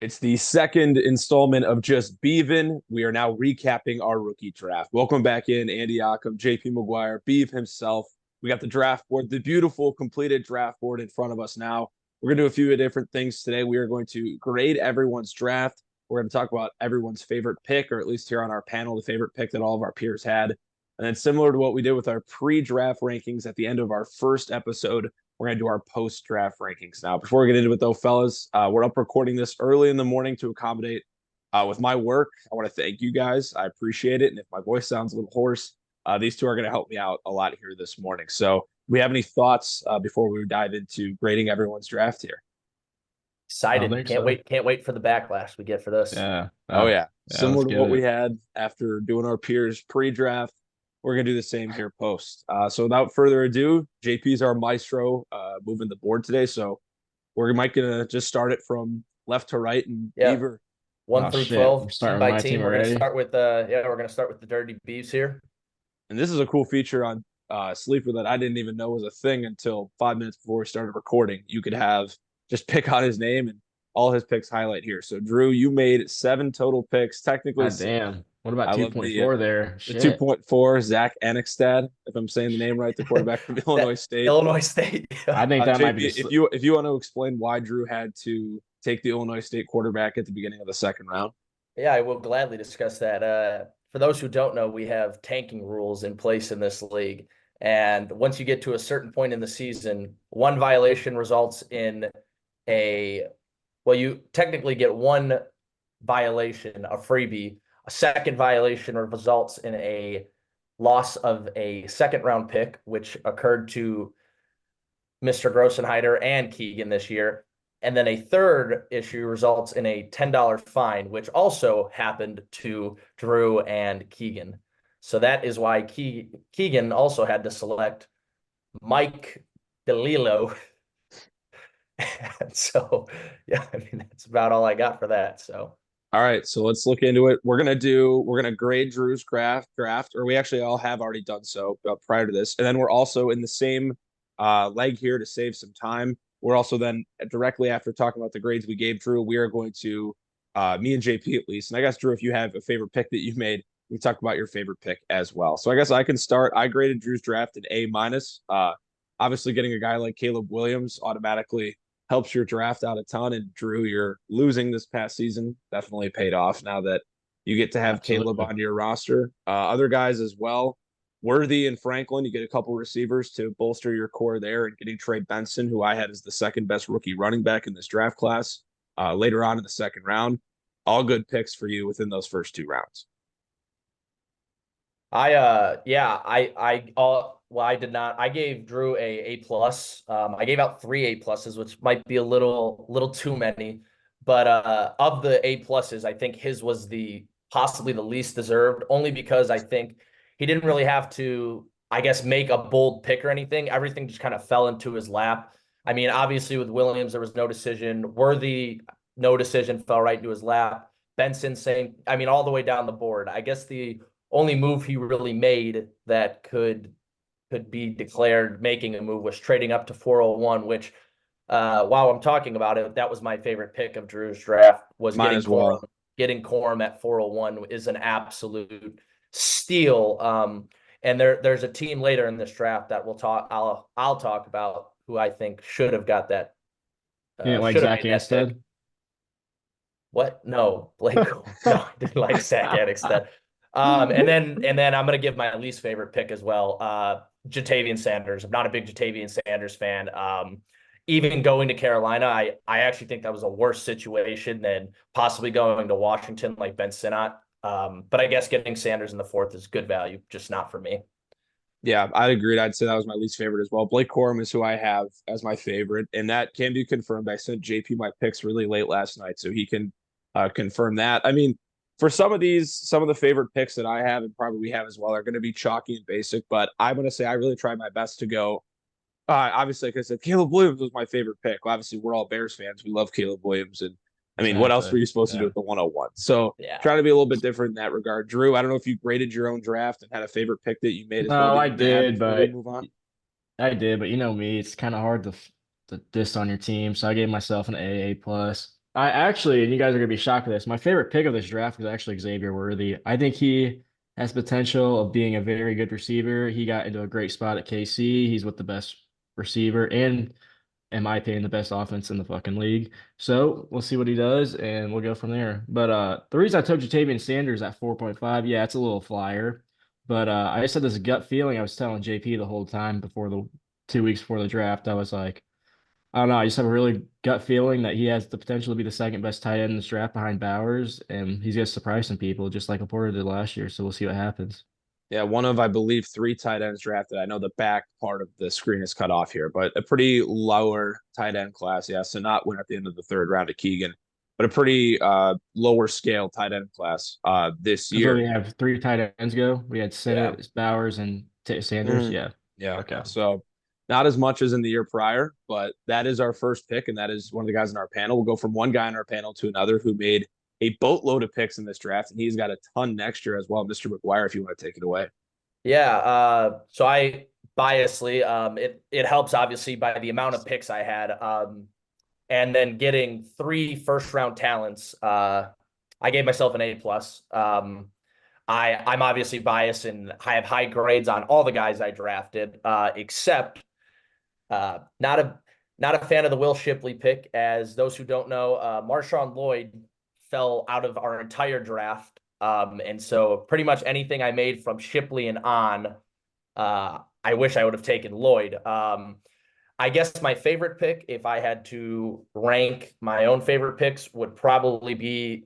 It's the second installment of Just Beavin. We are now recapping our rookie draft. Welcome back in, Andy Ockham, JP McGuire, Beav himself. We got the draft board, the beautiful completed draft board in front of us now. We're going to do a few different things today. We are going to grade everyone's draft. We're going to talk about everyone's favorite pick, or at least here on our panel, the favorite pick that all of our peers had. And then, similar to what we did with our pre draft rankings at the end of our first episode, we're going to do our post draft rankings now. Before we get into it, though, fellas, we're up recording this early in the morning to accommodate with my work. I want to thank you guys. I appreciate it. And if my voice sounds a little hoarse, these two are going to help me out a lot here this morning. So, do we have any thoughts before we dive into grading everyone's draft here? Excited. Can't So. wait. Can't wait for the backlash we get for this. Yeah. Oh, yeah. Similar let's to get what we it. had after doing our peers pre draft. We're going to do the same here post. So without further ado, JP's our maestro moving the board today. So we're going to just start it from left to right and Yeah. Beaver. 1 Oh, through shit. 12, We're starting team with by my team. team We're gonna already? start with we're gonna start with the Dirty Beavs here. And this is a cool feature on Sleeper that I didn't even know was a thing until 5 minutes before we started recording. You could have just pick out his name and all his picks highlight here. So Drew, you made 7 total picks. Technically, God damn. What about I love 2.4 there? the Shit. 2.4, Zach Ennickstad, if I'm saying the name right, the quarterback from Illinois State. Illinois State. I think that might be JP, if you want to explain why Drew had to take the Illinois State quarterback at the beginning of the second round. Yeah, I will gladly discuss that. For those who don't know, we have tanking rules in place in this league. And once you get to a certain point in the season, one violation results in you technically get one violation, a freebie. A second violation results in a loss of a second round pick, which occurred to Mr. Grossenheider and Keegan this year. And then a third issue results in a $10 fine, which also happened to Drew and Keegan. So that is why Keegan also had to select Mike DeLillo. And so, yeah, I mean, that's about all I got for that. So, all right, so let's look into it. We're gonna grade Drew's draft, or we actually all have already done so prior to this, and then we're also in the same leg here to save some time. We're also then directly after talking about the grades we gave Drew, we are going to me and JP at least, and I guess Drew, if you have a favorite pick that you made, we talk about your favorite pick as well. So I guess I can start. I graded Drew's draft an A minus. Obviously, getting a guy like Caleb Williams automatically helps your draft out a ton. And Drew, you're losing this past season definitely paid off now that you get to have Absolutely. Caleb on your roster. Other guys as well, Worthy and Franklin, you get a couple receivers to bolster your core there, and getting Trey Benson, who I had as the second best rookie running back in this draft class later on in the second round. All good picks for you within those first 2 rounds. I did not. I gave Drew a plus. I gave out 3 A pluses, which might be a little too many. But of the A pluses, I think his was possibly the least deserved, only because I think he didn't really have to, I guess, make a bold pick or anything. Everything just kind of fell into his lap. I mean, obviously with Williams, there was no decision. Worthy, no decision, fell right into his lap. Benson, same. I mean, all the way down the board. I guess the only move he really made that could be declared making a move was trading up to 401, which while I'm talking about it, that was my favorite pick of Drew's draft, was Mine as well. Getting Corum at 401 is an absolute steal. And there's a team later in this draft that I'll talk about who I think should have got that. You didn't like Zach instead? What? No, Blake. No, I didn't like Zach instead. And then I'm gonna give my least favorite pick as well. Jatavian Sanders. I'm not a big Jatavian Sanders fan. Even going to Carolina, I actually think that was a worse situation than possibly going to Washington like Ben Sinnott. But I guess getting Sanders in the 4th is good value, just not for me. Yeah, I'd agree. I'd say that was my least favorite as well. Blake Corum is who I have as my favorite, and that can be confirmed. I sent JP my picks really late last night, so he can confirm that. I mean, for some of the favorite picks that I have, and probably we have as well, are going to be chalky and basic, but I'm going to say I really tried my best to go. Obviously, like I said, Caleb Williams was my favorite pick. Obviously, we're all Bears fans. We love Caleb Williams, and I mean, what else were you supposed to do with the 101? So trying to be a little bit different in that regard. Drew, I don't know if you graded your own draft and had a favorite pick that you made as well. No, I did, but move on. you know me, it's kind of hard to diss on your team. So I gave myself an A plus. I actually, and you guys are gonna be shocked at this. My favorite pick of this draft was actually Xavier Worthy. I think he has potential of being a very good receiver. He got into a great spot at KC. He's with the best receiver and, in my opinion, the best offense in the fucking league. So we'll see what he does, and we'll go from there. But the reason I took Jatavian Sanders at 4.5, yeah, it's a little flyer. But I just had this gut feeling. I was telling JP the whole time before the 2 weeks before the draft. I was like, I don't know. I just have a really gut feeling that he has the potential to be the second best tight end in this draft behind Bowers, and he's gonna surprise some people just like Laporta did last year. So we'll see what happens. Yeah, one of, I believe, three tight ends drafted. I know the back part of the screen is cut off here, but a pretty lower tight end class. Yeah, so not win at the end of the third round to Keegan, but a pretty lower scale tight end class this Because we year. have three tight ends go. We had Yeah. Sennett, Bowers, and Sanders. Mhm. Yeah. Yeah. Okay. So not as much as in the year prior, but that is our first pick, and that is one of the guys in our panel. We'll go from one guy in our panel to another who made a boatload of picks in this draft, and he's got a ton next year as well. Mr. McGuire, if you want to take it away. Yeah, so I biasly, it helps obviously by the amount of picks I had, and then getting 3 first-round talents. I gave myself an A plus. I'm obviously biased and I have high grades on all the guys I drafted, except not a fan of the Will Shipley pick. As those who don't know, Marshawn Lloyd fell out of our entire draft. And so pretty much anything I made from Shipley and on, I wish I would have taken Lloyd. I guess my favorite pick, if I had to rank my own favorite picks, would probably be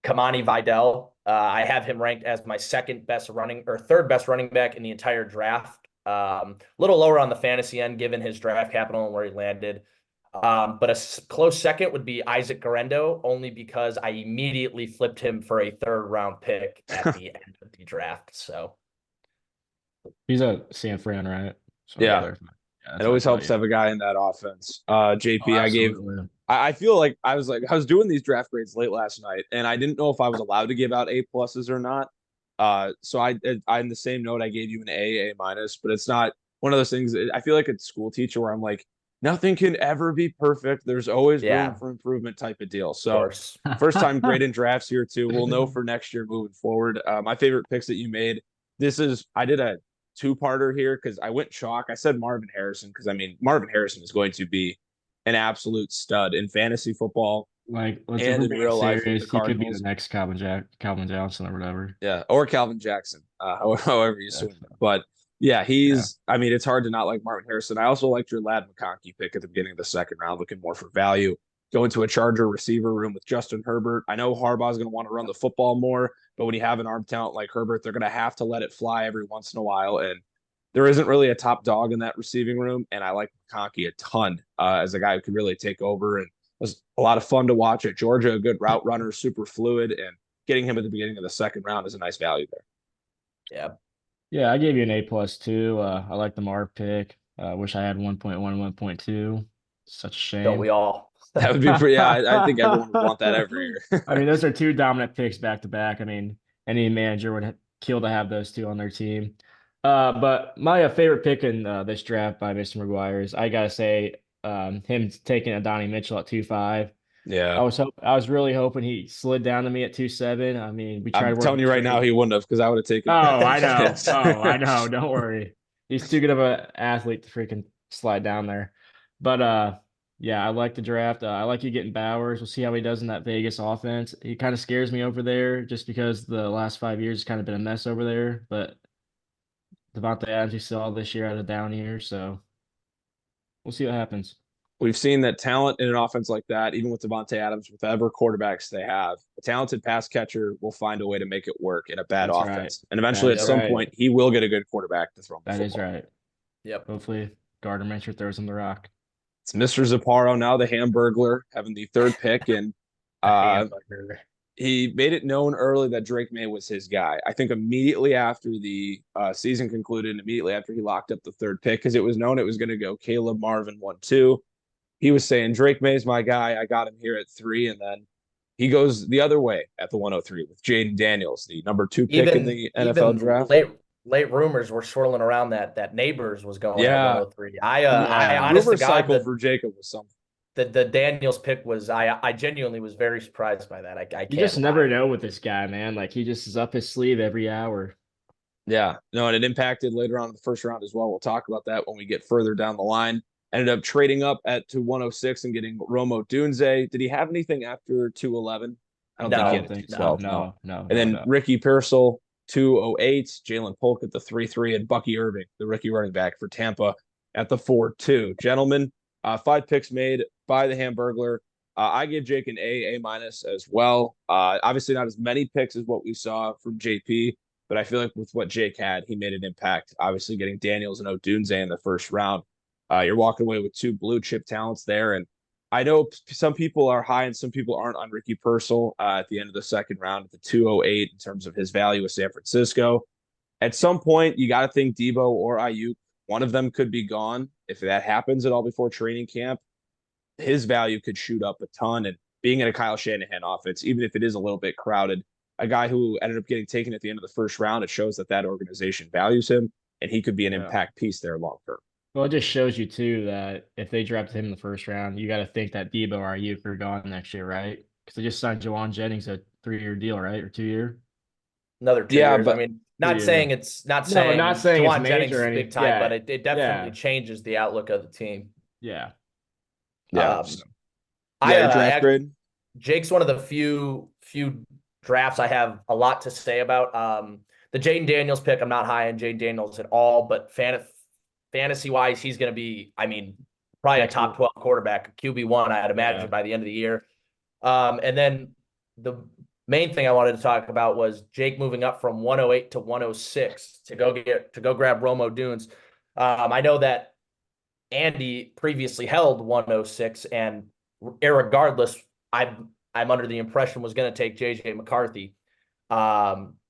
Kamani Vidal. I have him ranked as my second best running or third best running back in the entire draft. A little lower on the fantasy end given his draft capital and where he landed. But a close second would be Isaac Garendo, only because I immediately flipped him for a third round pick at the end of the draft. So He's a San Fran, right? So Yeah. clarify. Yeah, It that's always what I helps to thought, have a guy in that offense. yeah. JP, Oh, I gave absolutely. I feel like I was doing these draft grades late last night, and I didn't know if I was allowed to give out A pluses or not. So I in the same note I gave you an A minus, but it's not one of those things. I feel like a school teacher where I'm like, nothing can ever be perfect. There's always room yeah, for improvement type of deal. of So course. first time grading drafts here too. We'll know for next year moving forward. My favorite picks that you made. I did a two-parter here because I went chalk. I said Marvin Harrison because I mean Marvin Harrison is going to be an absolute stud in fantasy football Like, if and we're in being real life with the serious, he could be the Cardinals. next Calvin Johnson or whatever. Yeah, or Calvin Jackson, however you Yeah. swing it. But yeah, Yeah. I mean, it's hard to not like Martin Harrison. I also liked your Lad McConkey pick at the beginning of the second round, looking more for value. Go into a Charger receiver room with Justin Herbert. I know Harbaugh's going to want to run the football more, but when you have an arm talent like Herbert, they're going to have to let it fly every once in a while. And there isn't really a top dog in that receiving room. And I like McConkey a ton as a guy who could really take over. And it was a lot of fun to watch at Georgia, a good route runner, super fluid. And getting him at the beginning of the second round is a nice value there. Yeah. Yeah, I gave you an A plus too. I like the Marv pick. Wish I had 1.1, 1.2. Such a Don't shame. we all? That would be pretty. Yeah, I think everyone would want that every year. I mean, those are two dominant picks back to back. I mean, any manager would kill to have those two on their team. But my favorite pick in this draft by Mr. McGuire is, I gotta say, him taking Adonai Mitchell at 2.5. Yeah, I was really hoping he slid down to me at 2.7. I mean, we tried I'm telling working you right now, trade. he wouldn't have because I would have taken. Oh, I know. Yes. Oh, I know. Don't worry. He's too good of an athlete to freaking slide down there. But yeah, I like the draft. I like you getting Bowers. We'll see how he does in that Vegas offense. He kind of scares me over there just because the last 5 years has kind of been a mess over there. But Devontae Adams we saw this year had a down year, so we'll see what happens. We've seen that talent in an offense like that, even with Devontae Adams, with whatever quarterbacks they have, a talented pass catcher will find a way to make it work in a bad That's offense. right. And eventually, at That is some right. point, he will get a good quarterback to throw him the That is football. right. Yep. Hopefully, Gardner Minshew throws him the rock. It's Mr. Zaparo now, the Hamburglar, having the third pick, and he made it known early that Drake May was his guy. I think immediately after the season concluded, and immediately after he locked up the third pick, because it was known it was going to go Caleb Marvin 1-2. He was saying Drake May's my guy. I got him here at 3, and then he goes the other way at the 103 with Jaden Daniels, the number 2 pick in the NFL draft. Late rumors were swirling around that Neighbors was going at Yeah. 103. I honest Rumor to God, cycle for Jacob was something. the Daniels pick was I genuinely was very surprised by that. I You can't just never lie. know with this guy, man. Like he just is up his sleeve every hour. Yeah, no, and it impacted later on in the first round as well. We'll talk about that when we get further down the line. Ended up trading up to 106 and getting Romo Dunze. Did he have anything after 211? I don't I think he No, had don't a think so. 212. No. And No, then no. Ricky Pearsall, 208. Jalen Polk at the 3-3, and Bucky Irving, the rookie running back for Tampa, at the 4-2. Gentlemen, 5 picks made by the Hamburglar. I gave Jake an A minus as well. Obviously, not as many picks as what we saw from JP, but I feel like with what Jake had, he made an impact. Obviously, getting Daniels and Odunze in the first round. You're walking away with 2 blue chip talents there. And I know some people are high and some people aren't on Ricky Pearsall at the end of the second round at the 208 in terms of his value with San Francisco. At some point, you got to think Debo or Ayuk, one of them could be gone. If that happens at all before training camp, his value could shoot up a ton. And being in a Kyle Shanahan offense, even if it is a little bit crowded, a guy who ended up getting taken at the end of the first round, it shows that that organization values him, and he could be an Yeah. impact piece there long term. Well, it just shows you too that if they drafted him in the first round, you got to think that Debo or Ayuk are gone next year, right? Because they just signed Jawan Jennings a 3-year deal, right, or 2 year? another two Yeah, years. I but mean, 2 year. not No, not saying saying it's Jawan Jennings major or is anything. big time, but Yeah, it definitely yeah, changes the outlook of the team. yeah. yeah, Um, you got your draft grade. Jake's one of the few drafts I have a lot to say about. The Jaden Daniels pick, I'm not high on Jaden Daniels at all, but fantasy wise, he's going to be, I mean, probably a top 12 quarterback, QB1, I'd imagine Yeah. by the end of the year. And then the main thing I wanted to talk about was Jake moving up from 108 to 106 to go grab Romo Dunes. I know that Andy previously held 106, and irregardless, I'm under the impression was going to take JJ McCarthy.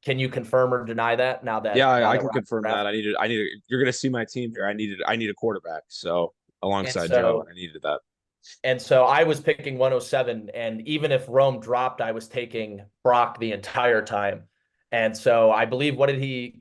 Can you confirm or deny that now that Yeah, now I that can we're on confirm the draft? that. You're gonna see my team here. I need a quarterback. So And alongside Joe, so I needed that. and so I was picking 107, and even if Rome dropped, I was taking Brock the entire time. And so I believe,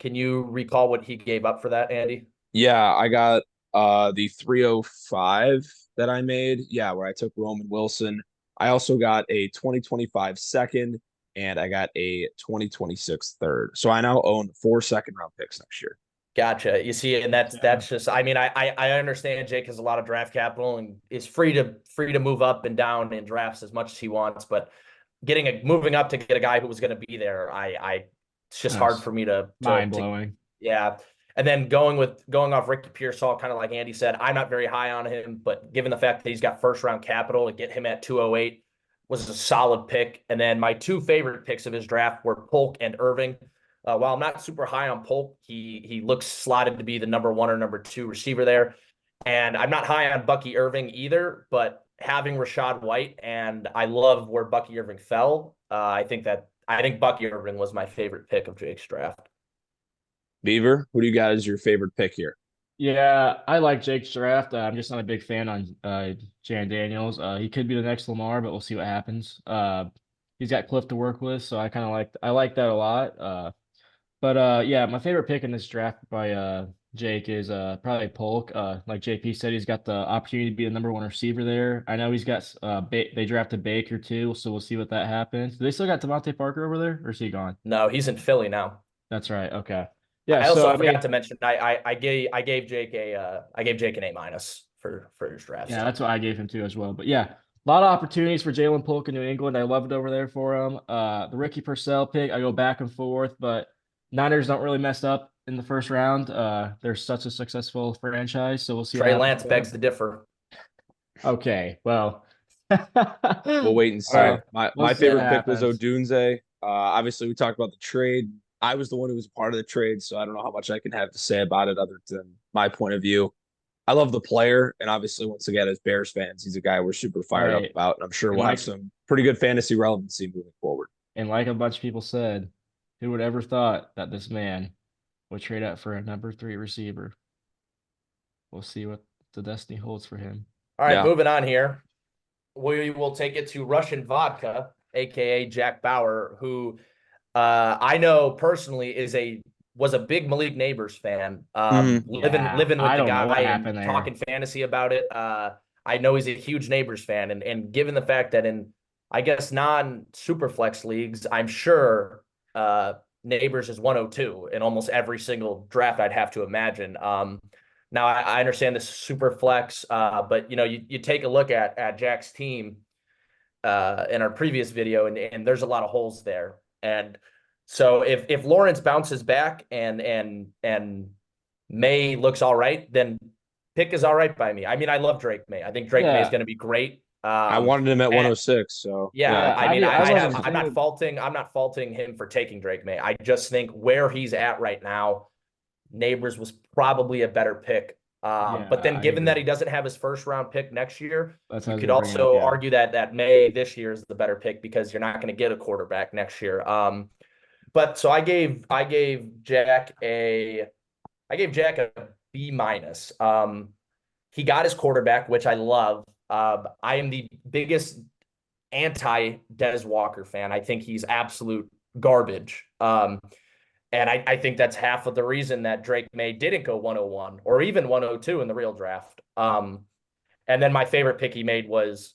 can you recall what he gave up for that, Andy? Yeah, I got the 305 that I made. Yeah, where I took Roman Wilson. I also got a 2025 second, and I got a 2026 third. So I now own 4 second-round picks next year. Gotcha. You see, and Yeah. that's just. I mean, I understand Jake has a lot of draft capital and is free to move up and down in drafts as much as he wants, but moving up to get a guy who was going to be there, it's just hard That's for me to mind blowing. yeah. And then going off Ricky Pearsall, kind of like Andy said, I'm not very high on him, but given the fact that he's got first round capital, to get him at 208 was a solid pick. And then my 2 favorite picks of his draft were Polk and Irving. While I'm not super high on Polk, he looks slotted to be the number 1 or number 2 receiver there. And I'm not high on Bucky Irving either, but having Rashad White, and I love where Bucky Irving fell. I think Bucky Irving was my favorite pick of Jake's draft. Beaver, who do you got as your favorite pick here? Yeah, I like Jake's draft. I'm just not a big fan on Jan Daniels. He could be the next Lamar, but we'll see what happens. He's got Cliff to work with, so I like that a lot. But yeah, my favorite pick in this draft by Jake is probably Polk. Like JP said, he's got the opportunity to be the number 1 receiver there. I know he's got they drafted Baker too, so we'll see what that happens. Do they still got Devontae Parker over there, or is he gone? No, he's in Philly now. That's right. Okay. Yeah. I So also I forgot mean, to mention I gave Jake an A minus for his draft. yeah, So. that's what I gave him too as well. But yeah, a lot of opportunities for Jalen Polk in New England. I love it over there for him. The Ricky Purcell pick, I go back and forth, but Niners don't really mess up in the first round. They're such a successful franchise, so we'll see what Trey happens Lance there. begs to differ. Okay, well, We'll wait and see. All right, My we'll see what favorite pick was happens. Odunze. Obviously, we talked about the trade. I was the one who was a part of the trade, so I don't know how much I can have to say about it other than my point of view. I love the player, and obviously, once again, as Bears fans, he's a guy we're super fired up Right. about, and I'm sure And we'll have like some pretty good fantasy relevancy moving forward. and like a bunch of people said, who would ever thought that this man would trade up for a number 3 receiver? We'll see what the destiny holds for him. All right, Yeah. moving on here. We will take it to Russian Vodka, aka Jack Bauer, who I know personally was a big Malik Neighbors fan. Mhm. Living Yeah, with I the don't know what guy and happened there. talking fantasy about it. I know he's a huge Neighbors fan, and given the fact that in, I guess, non-super flex leagues, I'm sure Neighbors is 102 in almost every single draft, I'd have to imagine. Now I understand this super flex, but you take a look at Jack's team in our previous video, and there's a lot of holes there. And so if Lawrence bounces back and May looks all right, then pick is all right by me. I mean, I love Drake May. I think Drake May is Yeah. going to be great. I wanted him at 106, so Yeah, I mean, I wasn't I'm not too. faulting him for taking Drake May. I just think where he's at right now, Neighbors was probably a better pick. Yeah, But then I given that agree. he doesn't have his first round pick next year, That's what I you was could gonna bring up. also Yeah. argue that May this year is the better pick because you're not going to get a quarterback next year. But so I gave Jack a B minus. He got his quarterback, which I love. I am the biggest anti Des Walker fan. I think he's absolute garbage. And I think that's half of the reason that Drake May didn't go 101 or even 102 in the real draft. And then my favorite pick he made was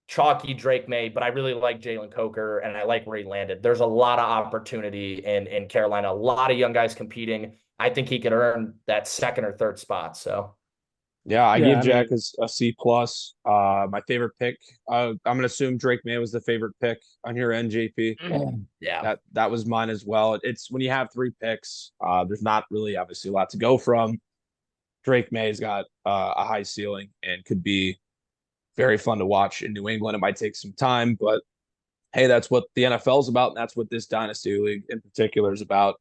chalky Drake May, but I really like Jalen Coker and I like where he landed. There's a lot of opportunity in Carolina, a lot of young guys competing. I think he could earn that second or third spot. So yeah, I Yeah, gave I Jack mean, a C plus. My favorite pick. I'm gonna assume Drake May was the favorite pick on your end, JP. yeah. That was mine as well. It's when you have three picks, there's not really obviously a lot to go from. Drake May's got a high ceiling and could be very fun to watch in New England. It might take some time, but hey, that's what the NFL is about, and that's what this dynasty league in particular is about.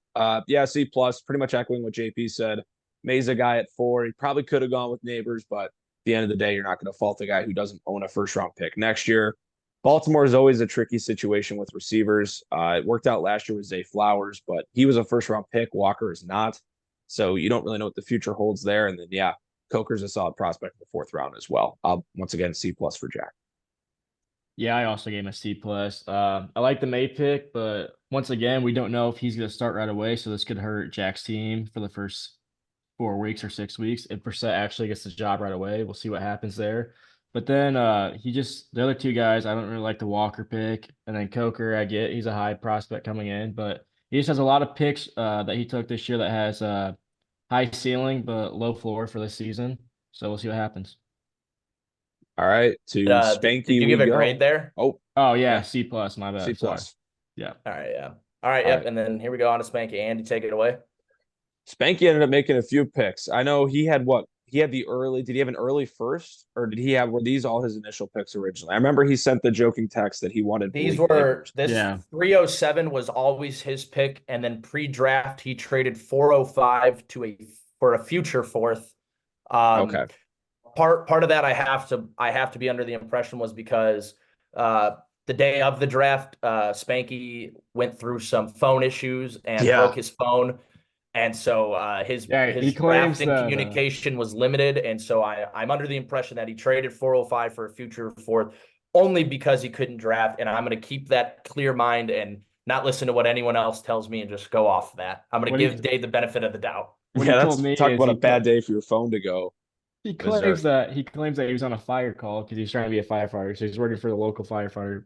Yeah, C plus, pretty much echoing what JP said. May's a guy at 4. He probably could have gone with Neighbors, but at the end of the day, you're not going to fault a guy who doesn't own a first round pick next year. Baltimore is always a tricky situation with receivers. It worked out last year with Zay Flowers, but he was a first round pick. Walker is not. So you don't really know what the future holds there. And then, yeah, Coker's a solid prospect in the 4th round as well. Once again, C plus for Jack. yeah, I also gave him a C plus. I like the May pick, but once again, we don't know if he's going to start right away. So this could hurt Jack's team for the first 4 weeks or 6 weeks. If Brissett actually gets the job right away, we'll see what happens there. But then the other two guys, I don't really like the Walker pick. And then Coker, I get he's a high prospect coming in, but he just has a lot of picks that he took this year that has high ceiling but low floor for this season. So we'll see what happens. All right, to Did Spanky you we give a go. grade there? Oh, Oh yeah, yeah, C plus, my C bad. Sorry. plus. Yeah. All right, yeah. All right, All yep. right. And then here we go on to Spanky. Andy, take it away. Spanky ended up making a few picks. I know he had what? He had the early. Did he have an early first, or were these all his initial picks originally? I remember he sent the joking text that he wanted These Malik were Neighbors. this Yeah. 307 was always his pick, and then pre-draft he traded 405 for a future 4th. Okay. Part of that I have to be under the impression was because the day of the draft, Spanky went through some phone issues and Yeah. broke his phone. And so his He claims drafting that communication was limited. And so I'm under the impression that he traded 405 for a future 4th only because he couldn't draft. And I'm going to keep that clear mind and not listen to what anyone else tells me and just go off that. I'm going to what he give Dave the benefit of the doubt. what he Yeah, told that's me talk is about a bad day for your phone to go. he Berserk. claims that he was on a fire call because he's trying to be a firefighter. So he's working for the local firefighter.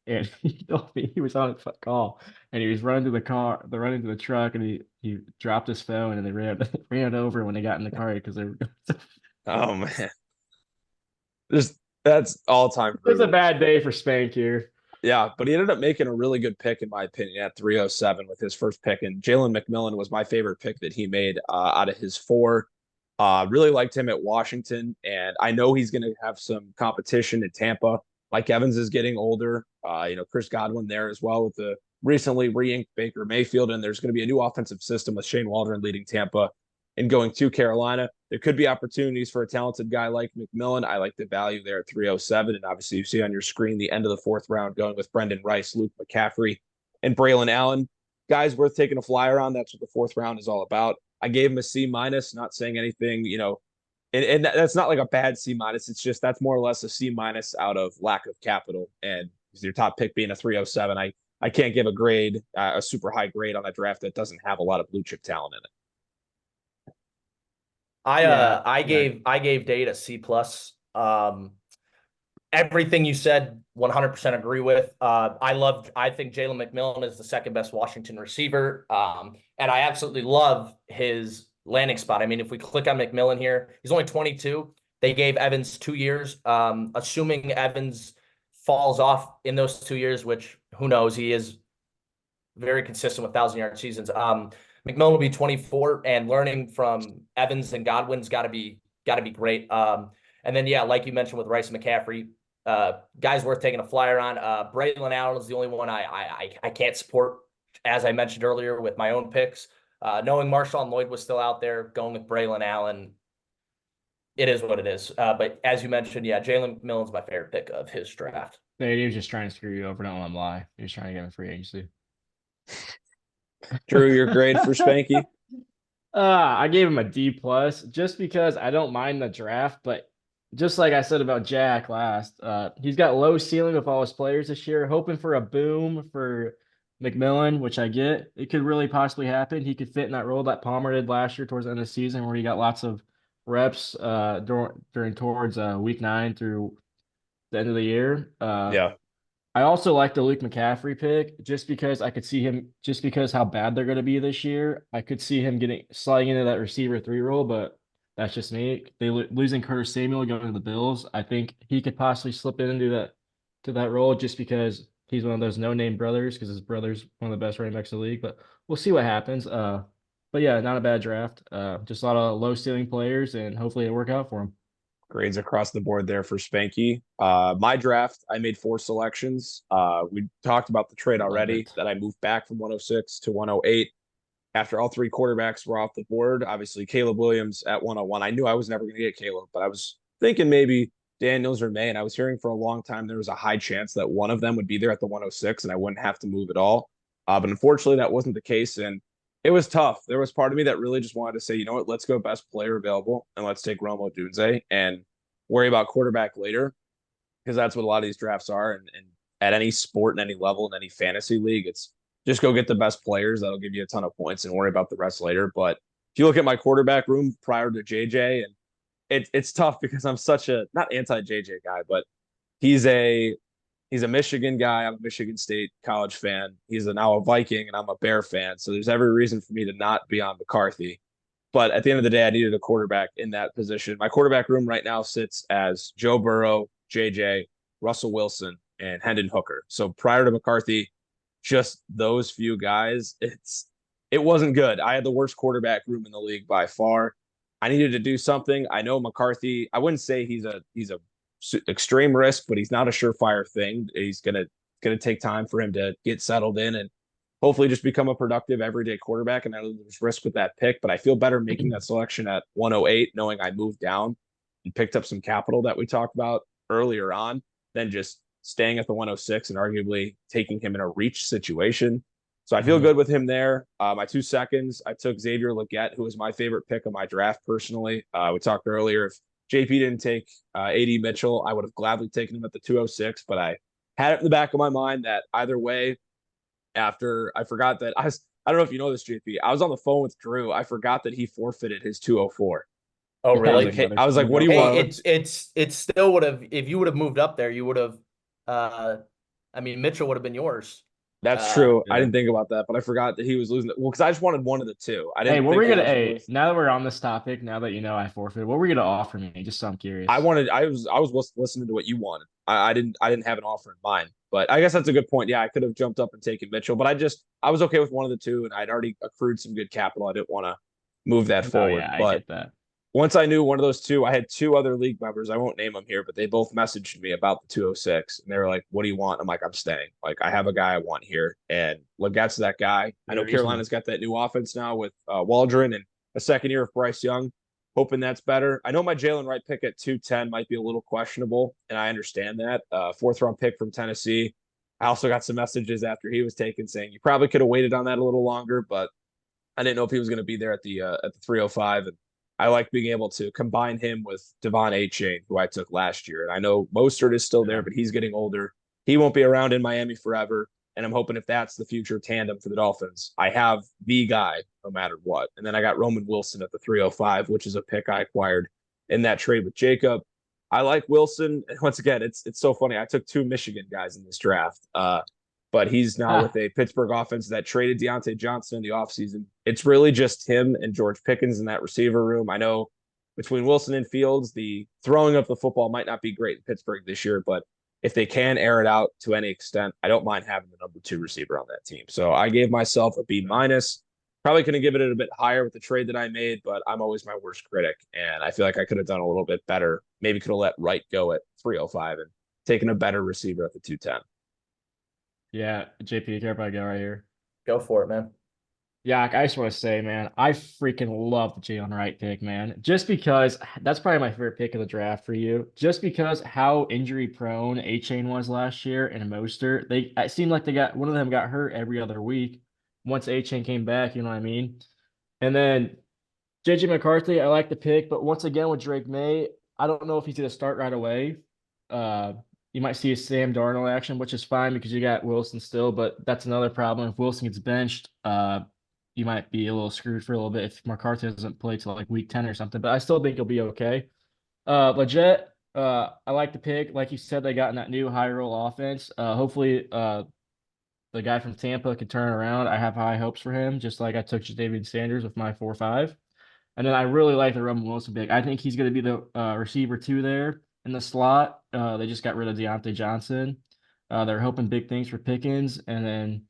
And he told me he was on a call and he was running to the truck, and he dropped his phone and they ran it over when they got in the car because they were. Oh man, that's all time. It was a bad day for Spank here. Yeah, but he ended up making a really good pick, in my opinion, at 307 with his first pick. And Jalen McMillan was my favorite pick that he made out of his 4. Really liked him at Washington. And I know he's going to have some competition in Tampa. Mike Evans is getting older. Chris Godwin there as well with the recently re-inked Baker Mayfield. And there's going to be a new offensive system with Shane Waldron leading Tampa and going to Carolina. There could be opportunities for a talented guy like McMillan. I like the value there at 307. And obviously, you see on your screen the end of the 4th round going with Brendan Rice, Luke McCaffrey, and Braylon Allen. Guys worth taking a flyer on. That's what the 4th round is all about. I gave him a C minus, not saying anything, and that's not like a bad C minus. It's just that's more or less a C minus out of lack of capital. And your top pick being a 307, I can't give a grade, a super high grade on a draft that doesn't have a lot of blue chip talent in it. I gave Date a C plus. Everything you said, 100% agree with. I think Jalen McMillan is the second best Washington receiver. And I absolutely love his landing spot. I mean, if we click on McMillan here, he's only 22. They gave Evans 2 years. Assuming Evans falls off in those 2 years, which who knows, he is very consistent with 1,000-yard seasons. McMillan will be 24, and learning from Evans and Godwin's got to be great. And then, yeah, like you mentioned with Rice and McCaffrey, guys worth taking a flyer on. Braylon Allen is the only one I can't support, as I mentioned earlier with my own picks. Knowing Marshawn Lloyd was still out there, going with Braylon Allen, it is what it is. But as you mentioned, yeah, Jalen McMillan's my favorite pick of his draft. He was just trying to screw you over. Don't let him lie. He was trying to get him a free agency. Drew, your grade for Spanky? I gave him a D plus just because I don't mind the draft, but just like I said about Jack last, he's got low ceiling with all his players this year, hoping for a boom for McMillan, which I get. It could really possibly happen. He could fit in that role that Palmer did last year towards the end of the season, where he got lots of reps during towards week 9 through the end of the year. Yeah. I also like the Luke McCaffrey pick just because I could see him, just because how bad they're going to be this year. I could see him sliding into that receiver 3 role, but that's just me. Losing Curtis Samuel going to the Bills, I think he could possibly slip into that role just because he's one of those no-name brothers, because his brother's one of the best running backs in the league. But we'll see what happens. But yeah, not a bad draft. Just a lot of low ceiling players, and hopefully it'll work out for him. Grades across the board there for Spanky. My draft, I made 4 selections. We talked about the trade already, that I moved back from 106 to 108 after all 3 quarterbacks were off the board. Obviously, Caleb Williams at 101. I knew I was never going to get Caleb, but I was thinking maybe Daniels or May, and I was hearing for a long time there was a high chance that one of them would be there at the 106 and I wouldn't have to move at all. But unfortunately, that wasn't the case, and it was tough. There was part of me that really just wanted to say, you know what, let's go best player available and let's take Romo Dunze and worry about quarterback later, because that's what a lot of these drafts are. And at any sport and any level in any fantasy league, it's just go get the best players. That'll give you a ton of points and worry about the rest later. But if you look at my quarterback room prior to JJ, and it's tough because I'm such a not anti-JJ guy, but he's a Michigan guy. I'm a Michigan State college fan. He's now a Viking, and I'm a Bear fan. So there's every reason for me to not be on McCarthy. But at the end of the day, I needed a quarterback in that position. My quarterback room right now sits as Joe Burrow, JJ, Russell Wilson, and Hendon Hooker. So prior to McCarthy, just those few guys, it wasn't good. I had the worst quarterback room in the league by far. I needed to do something. I know McCarthy, I wouldn't say he's a extreme risk, but he's not a surefire thing. He's gonna take time for him to get settled in and hopefully just become a productive everyday quarterback. And I know there's risk with that pick, but I feel better making that selection at 108, knowing I moved down and picked up some capital that we talked about earlier on, than just staying at the 106 and arguably taking him in a reach situation. So I feel good with him there. My 2 seconds, I took Xavier Legette, who was my favorite pick of my draft personally. We talked earlier, if JP didn't take AD Mitchell, I would have gladly taken him at the 206, but I had it in the back of my mind that either way, after I forgot that I don't know if you know this, JP, I was on the phone with Drew. I forgot that he forforfeited his 204. Oh, really? I was like, what do you want? It still would have, if you would have moved up there, you would have, I mean, Mitchell would have been yours. That's true. Yeah. I didn't think about that, but I forgot that he was losing. Well, because I just wanted one of the two. I didn't. Hey, what were we gonna? Now that we're on this topic, now that you know I forfeited, what were you gonna offer me? Just so I'm curious. I was listening to what you wanted. I didn't have an offer in mind, but I guess that's a good point. Yeah, I could have jumped up and taken Mitchell, but I was okay with one of the two, and I'd already accrued some good capital. I didn't want to move that forward. Yeah, but I get that. Once I knew one of those two, I had 2 other league members. I won't name them here, but they both messaged me about the 206. And they were like, what do you want? I'm like, I'm staying. Like, I have a guy I want here. And Legette's that guy. I know Carolina's got that new offense now with Waldron and a second year of Bryce Young. Hoping that's better. I know my Jalen Wright pick at 210 might be a little questionable, and I understand that. 4th round pick from Tennessee. I also got some messages after he was taken saying you probably could have waited on that a little longer, but I didn't know if he was going to be there at the 305. And I like being able to combine him with Devon Achane, who I took last year. And I know Mostert is still there, but he's getting older. He won't be around in Miami forever. And I'm hoping if that's the future tandem for the Dolphins, I have the guy no matter what. And then I got Roman Wilson at the 305, which is a pick I acquired in that trade with Jacob. I like Wilson. Once again, it's so funny. I took two Michigan guys in this draft. But he's now with a Pittsburgh offense that traded Deontay Johnson in the offseason. It's really just him and George Pickens in that receiver room. I know between Wilson and Fields, the throwing of the football might not be great in Pittsburgh this year, but if they can air it out to any extent, I don't mind having the number 2 receiver on that team. So I gave myself a B minus. Probably going to give it a bit higher with the trade that I made, but I'm always my worst critic. And I feel like I could have done a little bit better. Maybe could have let Wright go at 305 and taken a better receiver at the 210. Yeah, JP, you care about go right here. Go for it, man. Yeah, I just want to say, man, I freaking love the Jalen Wright pick, man. Just because that's probably my favorite pick of the draft for you. Just because how injury prone A-Chain was last year and Mostert. It seemed like one of them got hurt every other week once A-Chain came back, you know what I mean? And then JJ McCarthy, I like the pick, but once again with Drake May, I don't know if he's gonna start right away. You might see a Sam Darnold action, which is fine because you got Wilson still, but that's another problem. If Wilson gets benched, you might be a little screwed for a little bit if McCarthy doesn't play till like week 10 or something. But I still think he'll be okay. Legit, I like the pick. Like you said, they got in that new high roll offense. Hopefully, the guy from Tampa could turn around. I have high hopes for him, just like I took David Sanders with my 4-5. And then I really like the Roman Wilson pick. I think he's going to be the receiver 2 there in the slot. They just got rid of Deontay Johnson. They're hoping big things for Pickens, and then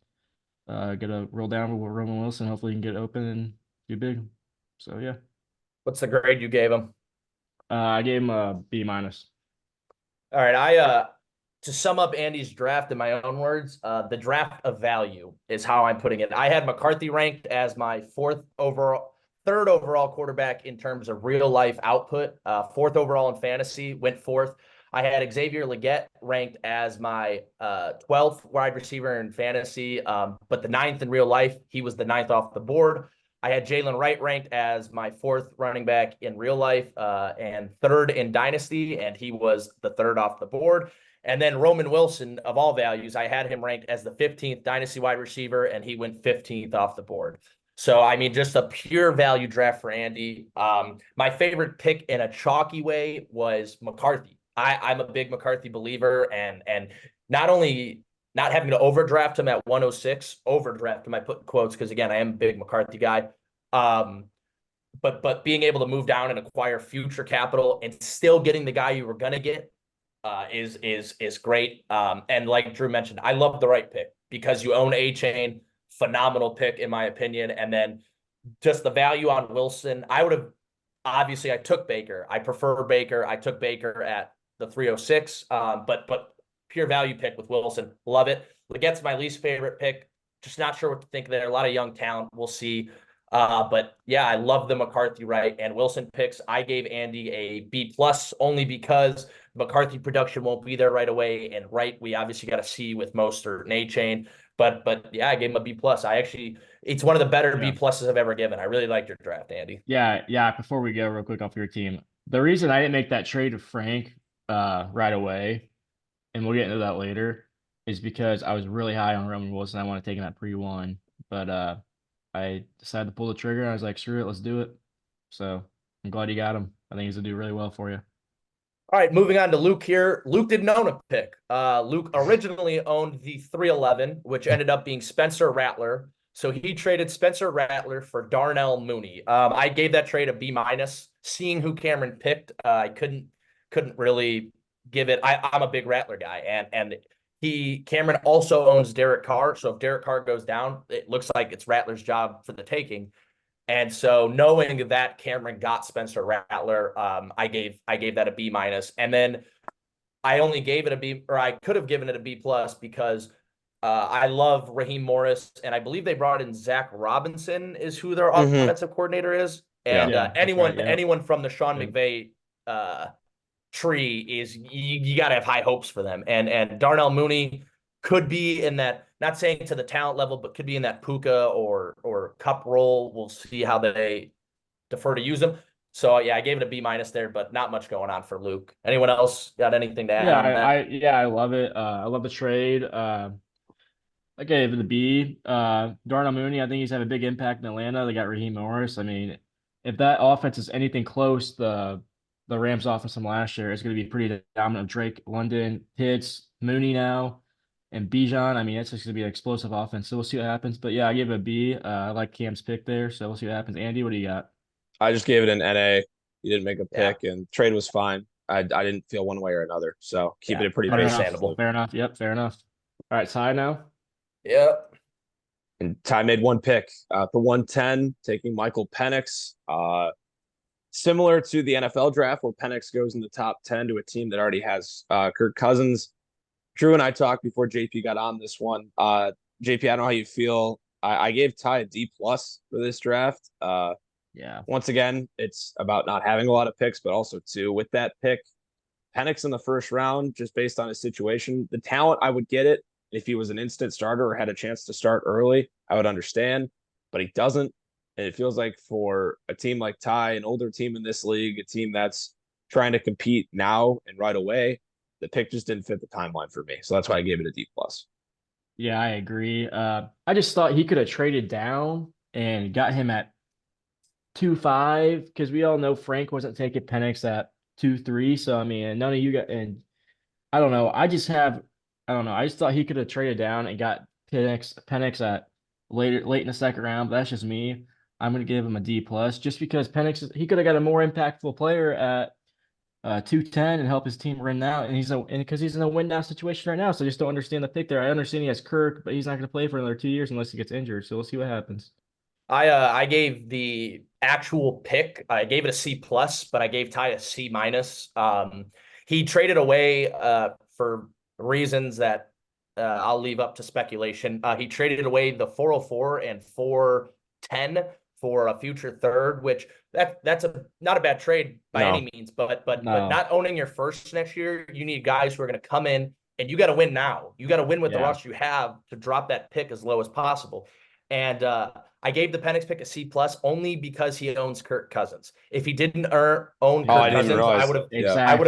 gonna roll down with Roman Wilson. Hopefully, he can get open and do big. So yeah. What's the grade you gave him? I gave him a B minus. All right, to sum up Andy's draft in my own words, the draft of value is how I'm putting it. I had McCarthy ranked as my third overall quarterback in terms of real life output. 4th overall in fantasy, went 4th. I had Xavier Legette ranked as my 12th wide receiver in fantasy, but the 9th in real life. He was the 9th off the board. I had Jalen Wright ranked as my 4th running back in real life and 3rd in dynasty, and he was the 3rd off the board. And then Roman Wilson, of all values, I had him ranked as the 15th dynasty wide receiver, and he went 15th off the board. So, I mean, just a pure value draft for Andy. My favorite pick in a chalky way was McCarthy. I'm a big McCarthy believer, and not only not having to overdraft him at 106, overdraft him, I put in quotes because, again, I am a big McCarthy guy. But being able to move down and acquire future capital and still getting the guy you were going to get is great. And like Drew mentioned, I love the right pick because you own A-Chain. Phenomenal pick, in my opinion. And then just the value on Wilson. I took Baker. I prefer Baker. I took Baker at the 306. But pure value pick with Wilson. Love it. Legette's my least favorite pick. Just not sure what to think there. A lot of young talent. We'll see. But yeah, I love the McCarthy Wright and Wilson picks. I gave Andy a B plus only because McCarthy production won't be there right away. And Wright, we obviously got to see with Mostert and A-Chain. But yeah, I gave him a B plus. It's one of the better B pluses I've ever given. I really liked your draft, Andy. Yeah. Before we go real quick off your team, the reason I didn't make that trade with Frank right away, and we'll get into that later, is because I was really high on Roman Wilson. I want to take him at pre-1, but I decided to pull the trigger. And I was like, screw it, let's do it. So I'm glad you got him. I think he's gonna do really well for you. All right, moving on to Luke here. Luke didn't own a pick. Luke originally owned the 311, which ended up being Spencer Rattler. So he traded Spencer Rattler for Darnell Mooney. I gave that trade a B minus. Seeing who Cameron picked, I couldn't really give it. I'm a big Rattler guy, and Cameron also owns Derek Carr. So if Derek Carr goes down, it looks like it's Rattler's job for the taking. And so knowing that Cameron got Spencer Rattler, I gave that a B minus. And then I only gave it a B, or I could have given it a B plus because I love Raheem Morris, and I believe they brought in Zach Robinson is who their offensive coordinator is. And anyone from the Sean McVay tree is you got to have high hopes for them. And Darnell Mooney could be in that, not saying to the talent level, but could be in that Puka or Cup role. We'll see how they defer to use them. So yeah, I gave it a B minus there, but not much going on for Luke. Anyone else got anything to add on that? I love it. I love the trade. I gave it a B. Darnell Mooney, I think he's had a big impact in Atlanta. They got Raheem Morris. I mean, if that offense is anything close, the the Rams offense from last year is going to be pretty dominant. Drake, London, Pitts, Mooney now, and Bijan. I mean, it's just going to be an explosive offense. So we'll see what happens. But yeah, I give it a B. I like Cam's pick there. So we'll see what happens. Andy, what do you got? I just gave it an NA. You didn't make a Yeah. pick, and trade was fine. I didn't feel one way or another, so keep Yeah, it pretty Fair basic. enough. understandable. Fair enough. Yep, fair enough. All right, Ty now. Yep. And Ty made one pick, the 110, taking Michael Penix. Similar to the NFL draft, where Penix goes in the top 10 to a team that already has Kirk Cousins. Drew and I talked before JP got on this one. JP, I don't know how you feel. I gave Ty a D plus for this draft. Yeah. Once again, it's about not having a lot of picks, but also too with that pick, Penix in the first round, just based on his situation, the talent, I would get it. If he was an instant starter or had a chance to start early, I would understand, but he doesn't. And it feels like for a team like Ty, an older team in this league, a team that's trying to compete now and right away, the pick just didn't fit the timeline for me. So that's why I gave it a D plus. Yeah, I agree. I just thought he could have traded down and got him at 2.5 because we all know Frank wasn't taking Penix at 2.3. So I mean, none of you got, and I don't know. I don't know. I just thought he could have traded down and got Penix at late in the second round. But that's just me. I'm gonna give him a D plus just because he could have got a more impactful player at 210 and help his team win now. And because he's in a win now situation right now. So I just don't understand the pick there. I understand he has Kirk, but he's not gonna play for another 2 years unless he gets injured. So we'll see what happens. I gave the actual pick, I gave it a C plus, but I gave Ty a C minus. He traded away for reasons that I'll leave up to speculation. He traded away the 404 and 410 for a future third, which that's not a bad trade by any means, but No. not owning your first next year, you need guys who are going to come in and you got to win now. You got to win with the Yeah. roster you have to drop that pick as low as possible. And I gave the Penix pick a C plus only because he owns Kirk Cousins. If he didn't own Oh, Kirk I didn't Cousins, realize. I would have Exactly. I would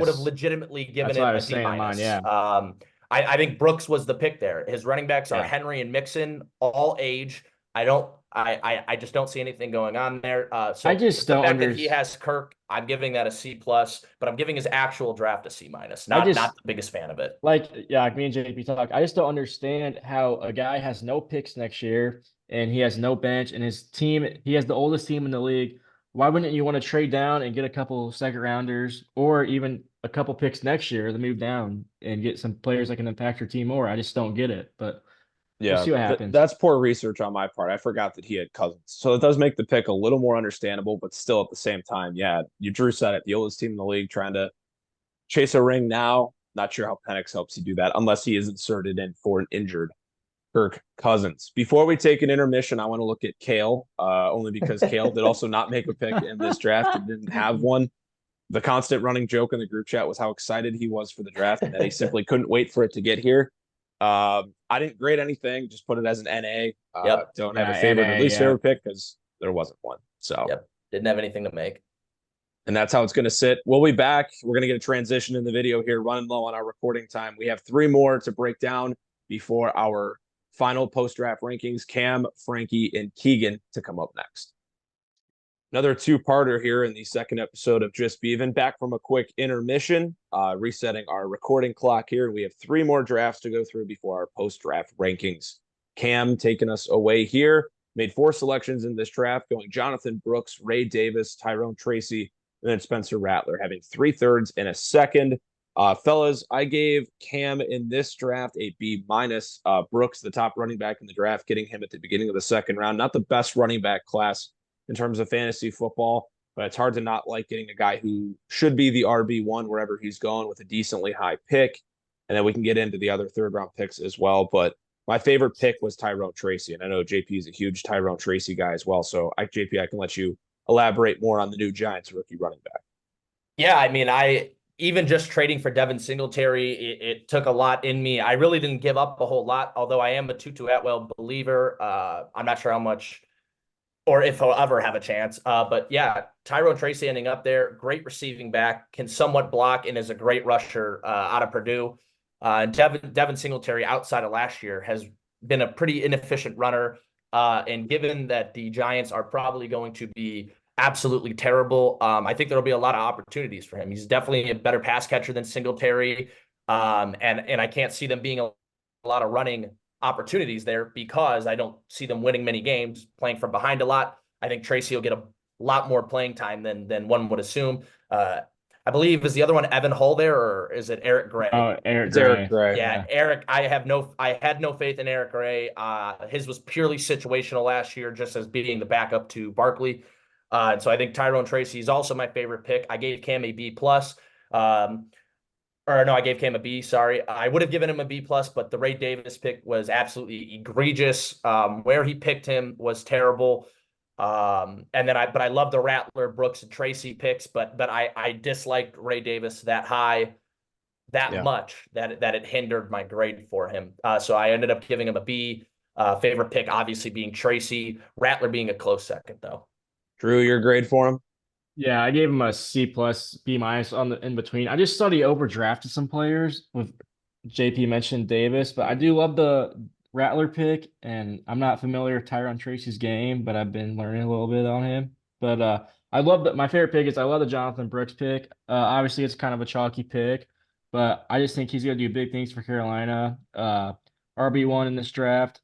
have Yes. legitimately given That's it what I a was D saying in minus. mine, yeah. I think Brooks was the pick there. His running backs are Yeah. Henry and Mixon, all age. I just don't see anything going on there. So I just the don't fact that he has Kirk, I'm giving that a C plus, but I'm giving his actual draft a C minus. Not the biggest fan of it. Like me and JP talk. I just don't understand how a guy has no picks next year and he has no bench and his team, he has the oldest team in the league. Why wouldn't you want to trade down and get a couple second rounders or even a couple picks next year to move down and get some players that can impact your team more? I just don't get it, but we'll Yeah, see what happens. that's poor research on my part. I forgot that he had Cousins. So it does make the pick a little more understandable, but still at the same time, yeah, Drew said it, the oldest team in the league trying to chase a ring now. Not sure how Penix helps you do that unless he is inserted in for an injured Kirk Cousins. Before we take an intermission, I want to look at Kale, only because Kale did also not make a pick in this draft and didn't have one. The constant running joke in the group chat was how excited he was for the draft and that he simply couldn't wait for it to get here. I didn't grade anything, just put it as an NA. Don't have a favorite or least favorite pick because there wasn't one. So didn't have anything to make. And that's how it's going to sit. We'll be back. We're going to get a transition in the video here, running low on our recording time. We have 3 more to break down before our final post-draft rankings. Cam, Frankie, and Keegan to come up next. Another 2-parter here in the second episode of Just Beavin. Back from a quick intermission, resetting our recording clock here. We have 3 more drafts to go through before our post-draft rankings. Cam taking us away here. Made 4 selections in this draft, going Jonathan Brooks, Ray Davis, Tyrone Tracy, and then Spencer Rattler, having 3 thirds and a second. Fellas, I gave Cam in this draft a B minus. Brooks, the top running back in the draft, getting him at the beginning of the second round. Not the best running back class in terms of fantasy football, but it's hard to not like getting a guy who should be the RB1 wherever he's going with a decently high pick. And then we can get into the other third round picks as well. But my favorite pick was Tyrone Tracy. And I know JP is a huge Tyrone Tracy guy as well. So JP, I can let you elaborate more on the new Giants rookie running back. Yeah, I mean, even just trading for Devin Singletary, it took a lot in me. I really didn't give up a whole lot, although I am a Tutu Atwell believer. I'm not sure how much or if he'll ever have a chance. But yeah, Tyrone Tracy ending up there, great receiving back, can somewhat block, and is a great rusher out of Purdue. Devin Singletary outside of last year has been a pretty inefficient runner. And given that the Giants are probably going to be absolutely terrible. I think there'll be a lot of opportunities for him. He's definitely a better pass catcher than Singletary. And I can't see them being a lot of running opportunities there because I don't see them winning many games, playing from behind a lot. I think Tracy will get a lot more playing time than one would assume. I believe is the other one Evan Hull there, or is it Eric Gray? Oh, Eric It's Eric Gray. Gray. Yeah, Eric, I had no faith in Eric Gray. His was purely situational last year, just as being the backup to Barkley. And so I think Tyrone Tracy is also my favorite pick. I gave Cam a B plus. Or no, I gave Cam a B. Sorry, I would have given him a B plus, but the Ray Davis pick was absolutely egregious. Where he picked him was terrible. And then I love the Rattler, Brooks, and Tracy picks, but I disliked Ray Davis that much that it hindered my grade for him. So I ended up giving him a B. Favorite pick obviously being Tracy, Rattler being a close second though. Drew, your grade for him? Yeah, I gave him a C plus, B minus on the in between. I just thought he overdrafted some players with JP mentioned Davis, but I do love the Rattler pick, and I'm not familiar with Tyron Tracy's game, but I've been learning a little bit on him. But I love that my favorite pick is I love the Jonathan Brooks pick. Obviously it's kind of a chalky pick, but I just think he's gonna do big things for Carolina. RB1 in this draft.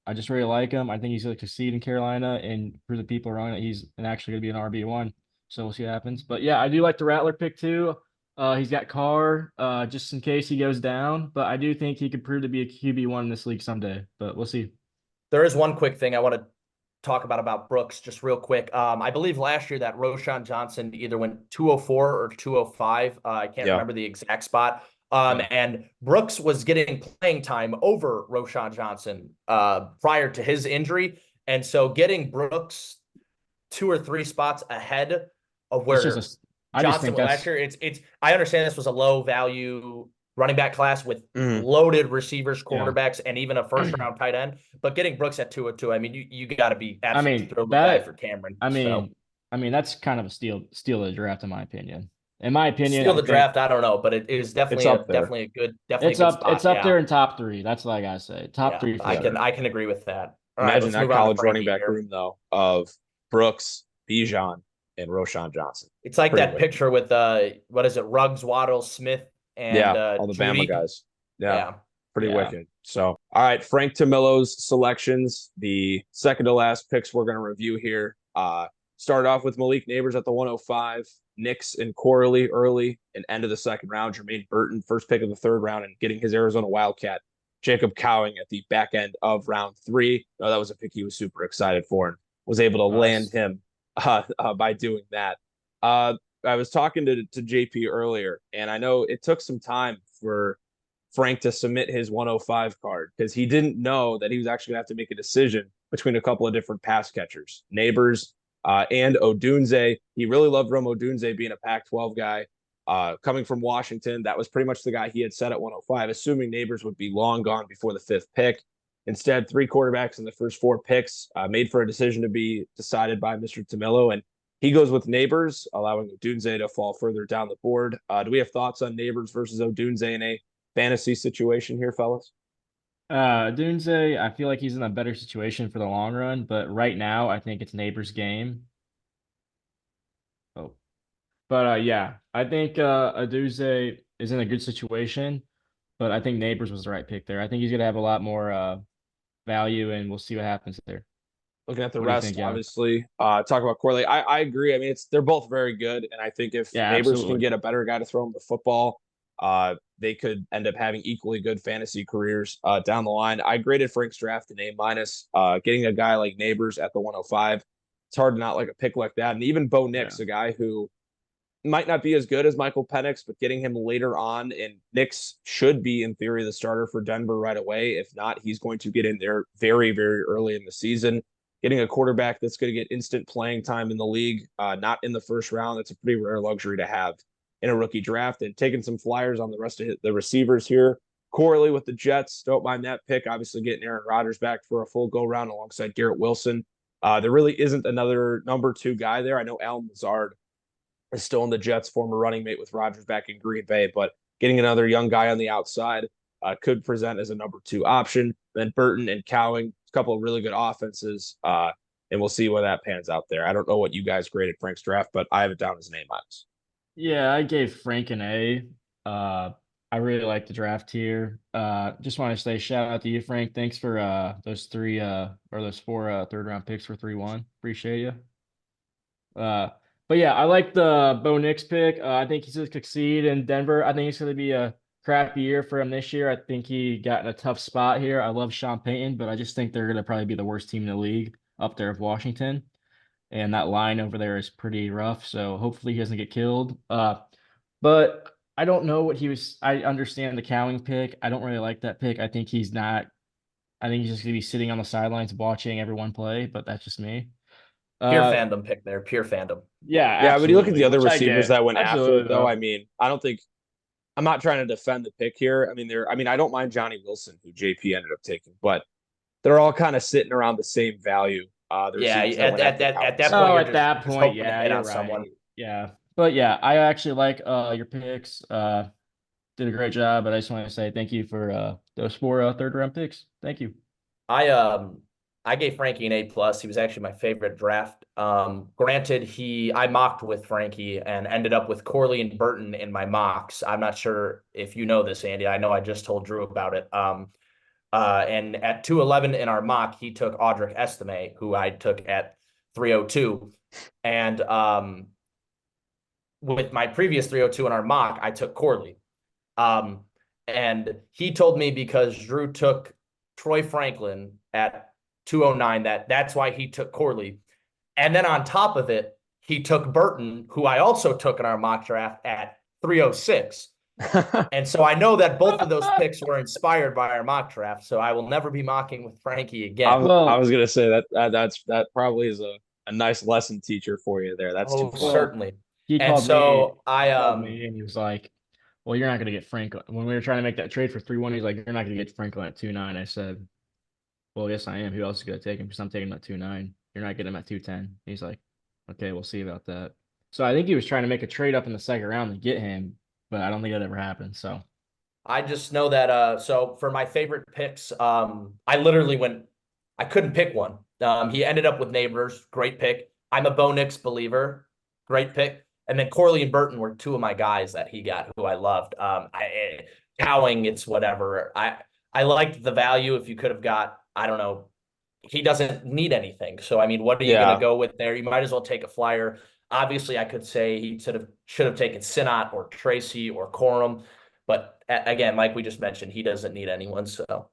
I just really like him. I think he's going to succeed in Carolina and prove the people wrong that he's actually going to be an RB1. So we'll see what happens. But yeah, I do like the Rattler pick too. He's got Carr just in case he goes down. But I do think he could prove to be a QB1 in this league someday. But we'll see. There is one quick thing I want to talk about Brooks just real quick. I believe last year that Roschon Johnson either went 204 or 205. I can't remember the exact spot. And Brooks was getting playing time over Roschon Johnson prior to his injury. And so getting Brooks 2 or 3 spots ahead of where Johnson went last year, I understand this was a low value running back class with loaded receivers, quarterbacks, and even a first round tight end. But getting Brooks at 202, I mean, you got to be absolutely thrilled with that for Cameron. I mean, that's kind of a steal of the draft, in my opinion. In my opinion, steal the draft, I don't know, but it is definitely a good spot. It's up there in top 3. That's what I gotta say. Top 3. I can agree with that. Imagine that college running back room though of Brooks, Bijan, and Roschon Johnson. It's like that picture with what is it, Ruggs, Waddle, Smith, and all the Bama guys. Yeah. Pretty wicked. So, all right, Frank Tamillo's selections, the second to last picks we're going to review here. Start off with Malik Neighbors at the 105, Nix and Corley early and end of the second round, Jermaine Burton, first pick of the third round, and getting his Arizona Wildcat, Jacob Cowing at the back end of round 3. No, that was a pick he was super excited for and was able to land him by doing that. I was talking to JP earlier, and I know it took some time for Frank to submit his 105 card because he didn't know that he was actually going to have to make a decision between a couple of different pass catchers, Neighbors and Odunze. He really loved Rome Odunze being a Pac-12 guy. Coming from Washington, that was pretty much the guy he had set at 105, assuming Neighbors would be long gone before the 5th pick. Instead, 3 quarterbacks in the first 4 picks, made for a decision to be decided by Mr. Tamillo, and he goes with Neighbors, allowing Odunze to fall further down the board. Do we have thoughts on Neighbors versus Odunze in a fantasy situation here, fellas? Odunze, I feel like he's in a better situation for the long run, but right now I think it's Neighbors' game. But yeah, I think Odunze is in a good situation, but I think Neighbors was the right pick there. I think he's going to have a lot more value, and we'll see what happens there. Looking at the rest, obviously, talk about Corley. I agree. I mean, they're both very good, and I think if Neighbors can get a better guy to throw him the football, they could end up having equally good fantasy careers down the line. I graded Frank's draft an A minus. Getting a guy like Neighbors at the 105, it's hard to not like a pick like that. And even Bo Nix, a guy who might not be as good as Michael Penix, but getting him later on, and Nix should be, in theory, the starter for Denver right away. If not, he's going to get in there very, very early in the season. Getting a quarterback that's going to get instant playing time in the league, not in the first round, that's a pretty rare luxury to have in a rookie draft. And taking some flyers on the rest of the receivers here. Corley with the Jets, don't mind that pick. Obviously getting Aaron Rodgers back for a full go-round alongside Garrett Wilson. There really isn't another number 2 guy there. I know Allen Lazard is still in the Jets, former running mate with Rodgers back in Green Bay, but getting another young guy on the outside could present as a number 2 option. Then Burton and Cowing, a couple of really good offenses. and we'll see where that pans out there. I don't know what you guys graded Frank's draft, but I have it down as an A minus. Yeah, I gave Frank an A. I really like the draft here. Just want to say shout out to you, Frank. Thanks for those three or those four third round picks for 3-1. Appreciate you. But yeah, I like the Bo Nix pick. I think he's going to succeed in Denver. I think it's going to be a crappy year for him this year. I think he got in a tough spot here. I love Sean Payton, but I just think they're going to probably be the worst team in the league up there with Washington. And that line over there is pretty rough. So hopefully he doesn't get killed. But I don't know what he was. I understand the Cowing pick. I don't really like that pick. I think he's not. I think he's just going to be sitting on the sidelines watching everyone play, but that's just me. Pure fandom pick there. Pure fandom. Yeah, Yeah, but you look at the other which I receivers get. that went after Absolutely, it, though. I mean, I don't think I'm not trying to defend the pick here. I mean, I don't mind Johnny Wilson, who JP ended up taking, but they're all kind of sitting around the same value. The Yeah, receivers that went after at that Cowboys. point, Oh, you're at that just point, hoping to yeah, hit you're on someone. right. Yeah. But yeah, I actually like your picks. Did a great job, but I just want to say thank you for those four third round picks. Thank you. I gave Frankie an A plus. He was actually my favorite draft. Granted, I mocked with Frankie and ended up with Corley and Burton in my mocks. I'm not sure if you know this, Andy. I know I just told Drew about it. And at 211 in our mock, he took Audric Estime, who I took at 302. And with my previous 302 in our mock, I took Corley. And he told me because Drew took Troy Franklin at 209 that's why he took Corley. And then on top of it, he took Burton, who I also took in our mock draft at 306. And so I know that both of those picks were inspired by our mock draft. So I will never be mocking with Frankie again. I was gonna say that probably is a nice lesson teacher for you there. That's too funny. Certainly. He And called so me. He called me and he was like, "Well, you're not going to get Franklin." When we were trying to make that trade for 3-1, he's like, "You're not going to get Franklin at 2-9." I said, "Well, yes, I am. Who else is going to take him? Because I'm taking him at 2-9. You're not getting him at 2-10." He's like, "Okay, we'll see about that." So I think he was trying to make a trade up in the second round to get him, but I don't think that ever happened. So I just know that so for my favorite picks, I couldn't pick one. He ended up with Neighbors, great pick. I'm a Bo Nix believer, great pick. And then Corley and Burton were two of my guys that he got who I loved. Cowing, it's whatever. I liked the value if you could have got, I don't know, he doesn't need anything. So I mean, what are you going to go with there? You might as well take a flyer. Obviously, I could say he should have taken Sinnott or Tracy or Corum. But again, like we just mentioned, he doesn't need anyone. So,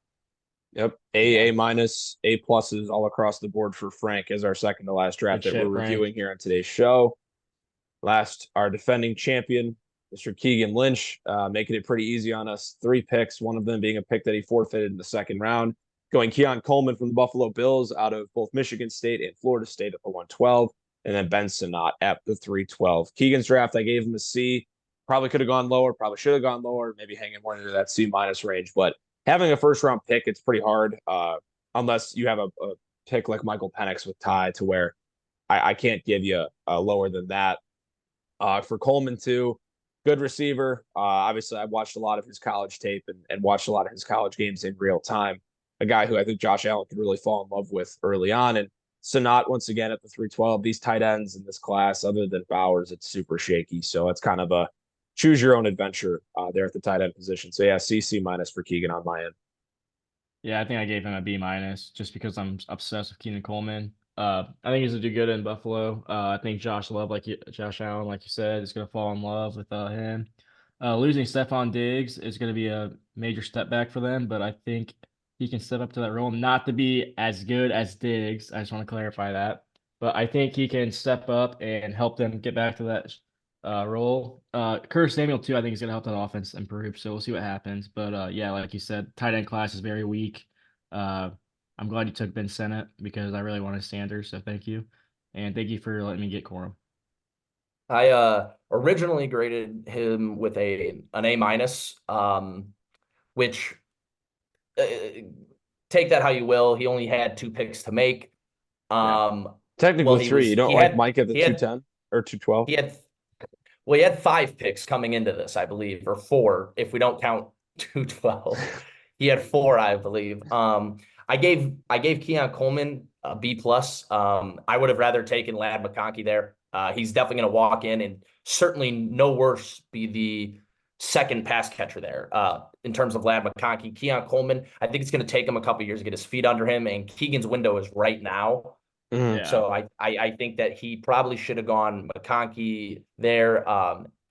yep, A minus, A pluses all across the board for Frank as our second to last draft that we're reviewing here on today's show. Last, our defending champion, Mr. Keegan Lynch, making it pretty easy on us. 3 picks, one of them being a pick that he forfeited in the second round. Going Keon Coleman from the Buffalo Bills out of both Michigan State and Florida State at the 112, and then Ben Sinnott at the 312. Keegan's draft, I gave him a C. Probably could have gone lower, probably should have gone lower, maybe hanging more into that C minus range. But having a first round pick, it's pretty hard unless you have a pick like Michael Penix with Ty to where I can't give you a lower than that. For Coleman, too, good receiver. Obviously, I watched a lot of his college tape and watched a lot of his college games in real time. A guy who I think Josh Allen could really fall in love with early on. And Sinnott, once again, at the 312. These tight ends in this class, other than Bowers, it's super shaky. So it's kind of a choose your own adventure there at the tight end position. So yeah, C minus for Keegan on my end. yeah, I think I gave him a B minus just because I'm obsessed with Keenan Coleman. I think he's gonna do good in Buffalo. I think Josh Allen, like you said, is gonna fall in love with him. Losing Stephon Diggs is gonna be a major step back for them, but I think he can step up to that role. Not to be as good as Diggs. I just want to clarify that, but I think he can step up and help them get back to that role. Curtis Samuel too. I think is gonna help that offense improve. So we'll see what happens. But yeah, like you said, tight end class is very weak. I'm glad you took Ben Sinnott because I really wanted Sanders, so thank you. And thank you for letting me get Corum. I originally graded him with an A minus, which take that how you will. He only had 2 picks to make. Technically 3. You don't like Mike at the 210 or 212? He had 5 picks coming into this, I believe, or 4 if we don't count 212. He had 4, I believe. I gave Keon Coleman a B plus. I would have rather taken Ladd McConkey there. He's definitely going to walk in and certainly no worse be the second pass catcher there. In terms of Ladd McConkey, Keon Coleman, I think it's going to take him a couple years to get his feet under him, and Keegan's window is right now. Yeah. So I think that he probably should have gone McConkey there.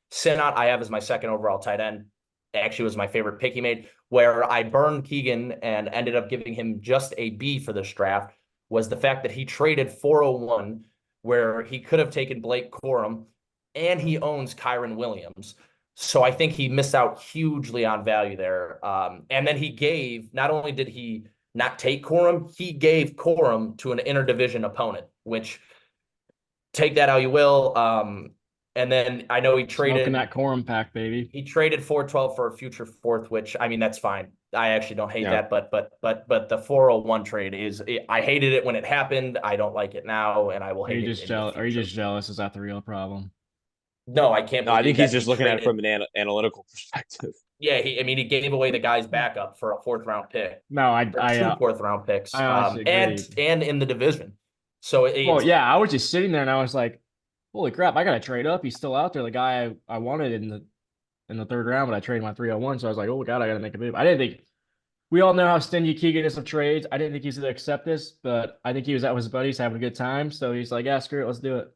Sinnott I have as my second overall tight end. Actually was my favorite pick he made. Where I burned Keegan and ended up giving him just a B for this draft was the fact that he traded 401, where he could have taken Blake Corum, and he owns Kyron Williams. So I think he missed out hugely on value there. And then he gave, not only did he not take Corum, he gave Corum to an interdivision opponent, which take that how you will. And then I know he traded Smoking that Corum pack, baby. He traded 412 for a future fourth, which I mean that's fine. I actually don't hate Yeah. that, but the 401 trade is I hated it when it happened. I don't like it now, and I will Are hate you it. just jealous? Are you just jealous? Is that the real problem? No, I can't No, I believe think he's that just he looking at it traded. from an analytical perspective. Yeah, I mean he gave away the guy's backup for a fourth round pick, No, or two fourth round picks, I honestly and agree. in the division. So Well, yeah, I was just sitting there and I was like, "Holy crap! I got to trade up. He's still out there. The guy I wanted in the third round, but I traded my 301. So I was like, "Oh God, I got to make a move." I didn't think we all know how stingy Keegan is of trades. I didn't think he's going to accept this, but I think he was out with his buddies having a good time. So he's like, "Yeah, screw it, let's do it."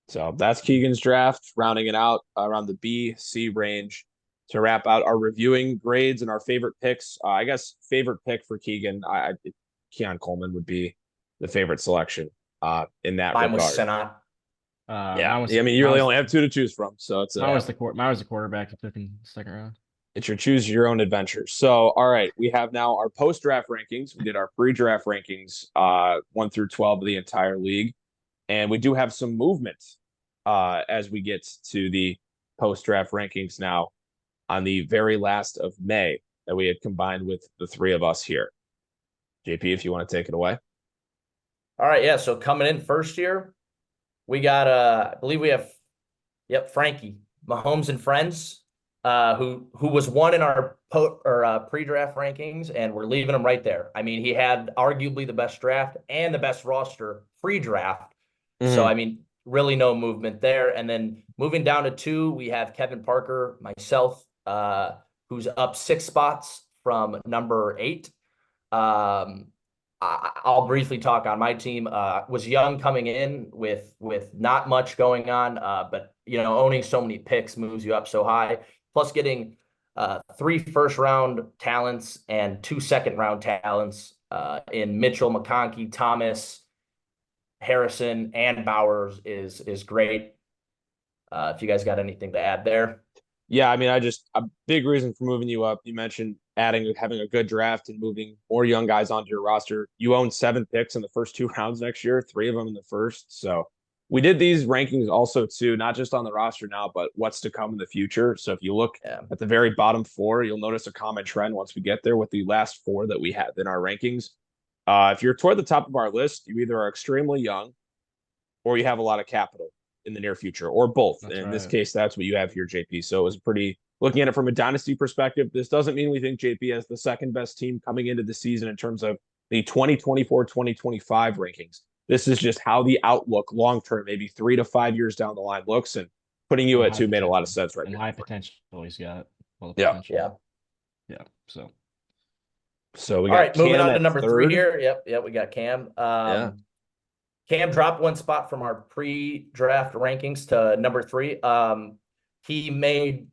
So that's Keegan's draft, rounding it out around the B, C range. To wrap out our reviewing grades and our favorite picks, I guess favorite pick for Keegan, Keon Coleman would be the favorite selection in that mine was regard. Sinnott. Yeah, Mine was, I mean, you really only have two to choose from, so it's mine was the quarterback he took in the second round. it's your choose your own adventure. So, all right, we have now our post draft rankings. We did our pre draft rankings, 1 through 12 of the entire league, and we do have some movement as we get to the post draft rankings now on the very last of May that we had combined with the three of us here. JP, if you want to take it away. All right, yeah. So coming in first year, we got I believe we have, Frankie Mahomes and friends, who was one in our pre-draft rankings, and we're leaving him right there. I mean, he had arguably the best draft and the best roster pre-draft. So I mean, really no movement there. And then moving down to 2, we have Kevin Parker, myself, who's up 6 spots from number 8. I'll briefly talk on my team. Was young coming in with not much going on, but owning so many picks moves you up so high. Plus, getting 3 first-round talents and 2 second-round talents in Mitchell, McConkey, Thomas, Harrison, and Bowers is great. If you guys got anything to add there. Yeah, I mean, a big reason for moving you up. You mentioned having a good draft and moving more young guys onto your roster. You own 7 picks in the first 2 rounds next year, 3 of them in the first. So we did these rankings also too, not just on the roster now, but what's to come in the future. So if you look at the very bottom 4, you'll notice a common trend once we get there with the last 4 that we have in our rankings. If you're toward the top of our list, you either are extremely young or you have a lot of capital in the near future, or both. And in this case, that's what you have here, JP. So it was looking at it from a dynasty perspective. This doesn't mean we think JP has the second best team coming into the season in terms of the 2024-2025 rankings. This is just how the outlook long term, maybe 3 to 5 years down the line, looks, and putting you at 2 made a lot of sense right now. High potential he's got. Yeah. So we got all right, moving on to number 3 here. Yep, we got Cam. Cam dropped 1 spot from our pre-draft rankings to number 3. He made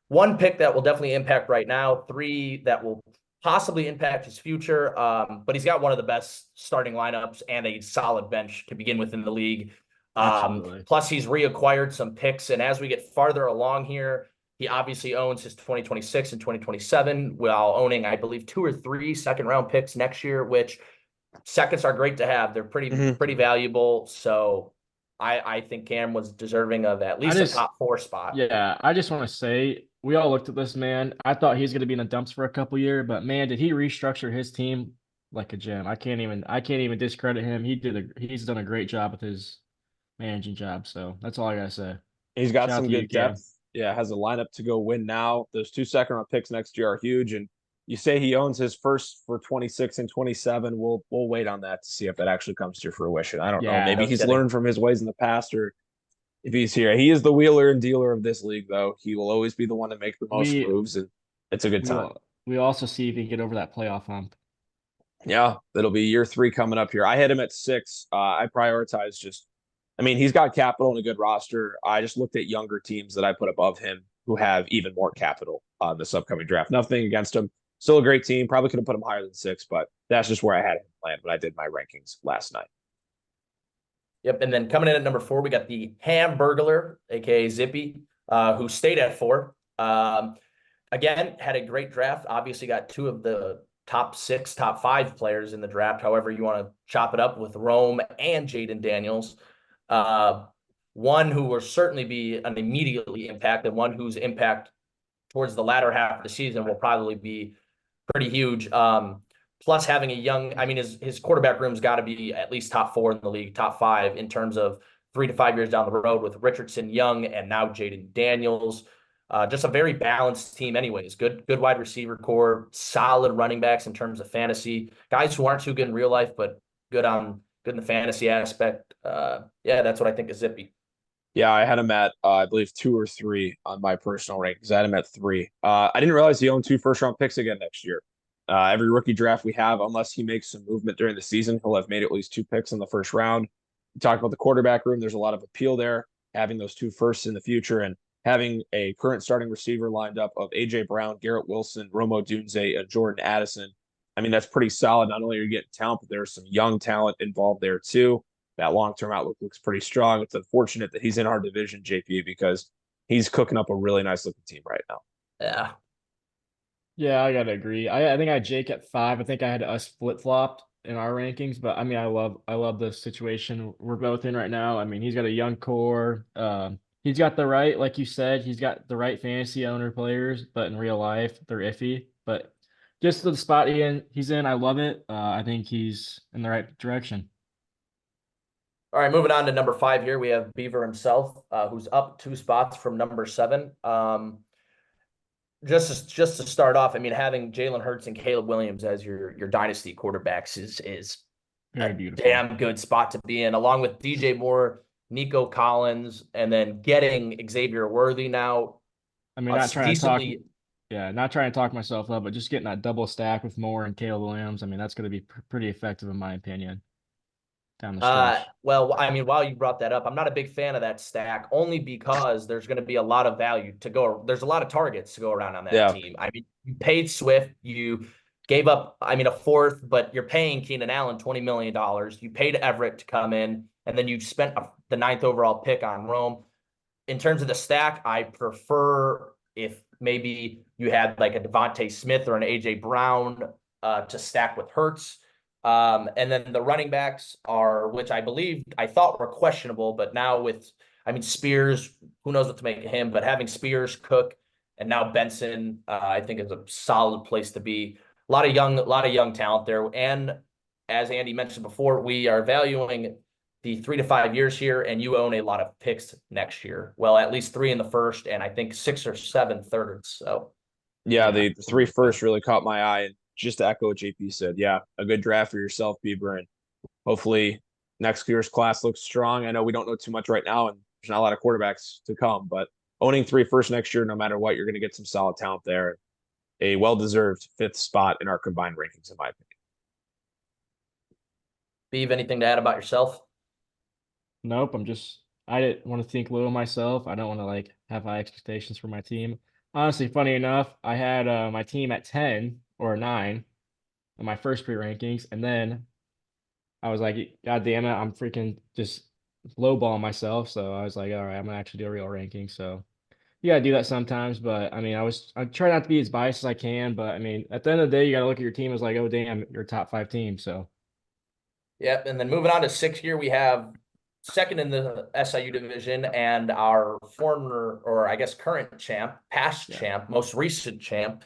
1 pick that will definitely impact right now, 3 that will possibly impact his future. But he's got one of the best starting lineups and a solid bench to begin with in the league. Plus, he's reacquired some picks, and as we get farther along here, he obviously owns his 2026 and 2027 while owning, I believe, 2 or 3 second-round picks next year, which seconds are great to have. They're pretty valuable. So I think Cam was deserving of at least a top 4 spot. Yeah, I just want to say we all looked at this man. I thought he was going to be in the dumps for a couple years, but man, did he restructure his team like a gem. I can't even discredit him. He's done a great job with his managing job. So that's all I gotta say. He's got some good depth. Yeah, has a lineup to go win now. Those 2 second-round picks next year are huge, and You say he owns his first for 26 and 27. We'll wait on that to see if that actually comes to fruition. I don't know. Yeah, Maybe no he's kidding. learned from his ways in the past, or if he's here. He is the wheeler and dealer of this league, though. He will always be the one to make the most we moves, and it's a good time. we also see if he can get over that playoff hump. Yeah, it'll be year 3 coming up here. I had him at 6. I prioritize just, I mean, he's got capital and a good roster. I just looked at younger teams that I put above him who have even more capital on this upcoming draft. Nothing against him. Still a great team. Probably could have put him higher than 6, but that's just where I had him planned when I did my rankings last night. Yep. And then coming in at number 4, we got the Hamburglar, aka Zippy, who stayed at 4. Again, had a great draft. Obviously, got 2 of the top 6, top 5 players in the draft. However, you want to chop it up with Rome and Jaden Daniels. One who will certainly be an immediately impact, and one whose impact towards the latter half of the season will probably be pretty huge. Plus having a young, I mean, his quarterback room's got to be at least top 4 in the league, top 5 in terms of 3 to 5 years down the road with Richardson, Young, and now Jaden Daniels. Just a very balanced team anyways. Good wide receiver core, solid running backs in terms of fantasy. Guys who aren't too good in real life, but good in the fantasy aspect. Yeah, that's what I think of Zippy. Yeah, I had him at, I believe, 2 or 3 on my personal rankings. I had him at 3. I didn't realize he owned 2 first-round picks again next year. Every rookie draft we have, unless he makes some movement during the season, he'll have made at least 2 picks in the first round. You talk about the quarterback room. There's a lot of appeal there, having those 2 firsts in the future and having a current starting receiver lined up of A.J. Brown, Garrett Wilson, Romo Dunze, and Jordan Addison. I mean, that's pretty solid. Not only are you getting talent, but there's some young talent involved there too. That long-term outlook looks pretty strong. It's unfortunate that he's in our division, JP, because he's cooking up a really nice looking team right now. Yeah. Yeah, I gotta agree. I think I had Jake at 5. I think I had us flip-flopped in our rankings, but I mean I love the situation we're both in right now. I mean, he's got a young core. He's got the right, like you said, he's got the right fantasy owner players, but in real life they're iffy. But just the spot he's in, I love it. I think he's in the right direction. All right, moving on to number 5 here, we have Beaver himself, who's up 2 spots from number 7. Just to start off, I mean, having Jalen Hurts and Caleb Williams as your dynasty quarterbacks is Very a beautiful. damn good spot to be in, along with DJ Moore, Nico Collins, and then getting Xavier Worthy now. I mean, not trying to talk, yeah, not trying to talk myself up, but just getting that double stack with Moore and Caleb Williams. I mean, that's going to be pretty effective in my opinion. Down the stretch. Well, I mean, while you brought that up, I'm not a big fan of that stack, only because there's going to be a lot of value to go. There's a lot of targets to go around on that team. I mean, you paid Swift, you gave up, I mean, a 4th, but you're paying Keenan Allen $20 million. You paid Everett to come in, and then you spent the 9th overall pick on Rome. In terms of the stack, I prefer if maybe you had like a Devontae Smith or an AJ Brown to stack with Hurts. And then the running backs are, which I thought were questionable, but now with, I mean, Spears, who knows what to make of him, but having Spears, Cook, and now Benson, I think is a solid place to be. A lot of young talent there. And as Andy mentioned before, we are valuing the 3 to 5 years here, and you own a lot of picks next year. Well, at least 3 in the first, and I think 6 or 7 thirds. So yeah, the 3 first really caught my eye. And just to echo what JP said, yeah, a good draft for yourself, Bieber, and hopefully next year's class looks strong. I know we don't know too much right now, and there's not a lot of quarterbacks to come, but owning 3 first next year, no matter what, you're going to get some solid talent there. A well-deserved 5th spot in our combined rankings, in my opinion. Beav, anything to add about yourself? Nope, I didn't want to think low of myself. I don't want to like have high expectations for my team. Honestly, funny enough, I had my team at 10 or 9 in my first pre-rankings, and then I was like, God damn it, I'm freaking just lowballing myself. So I was like, all right, I'm gonna actually do a real ranking. So you gotta do that sometimes. But I mean, I try not to be as biased as I can, but I mean, at the end of the day, you gotta look at your team as like, oh damn, you're a top 5 team. So yep. And then moving on to 6 here, we have second in the SIU division and our former, or I guess current champ, past champ, most recent champ,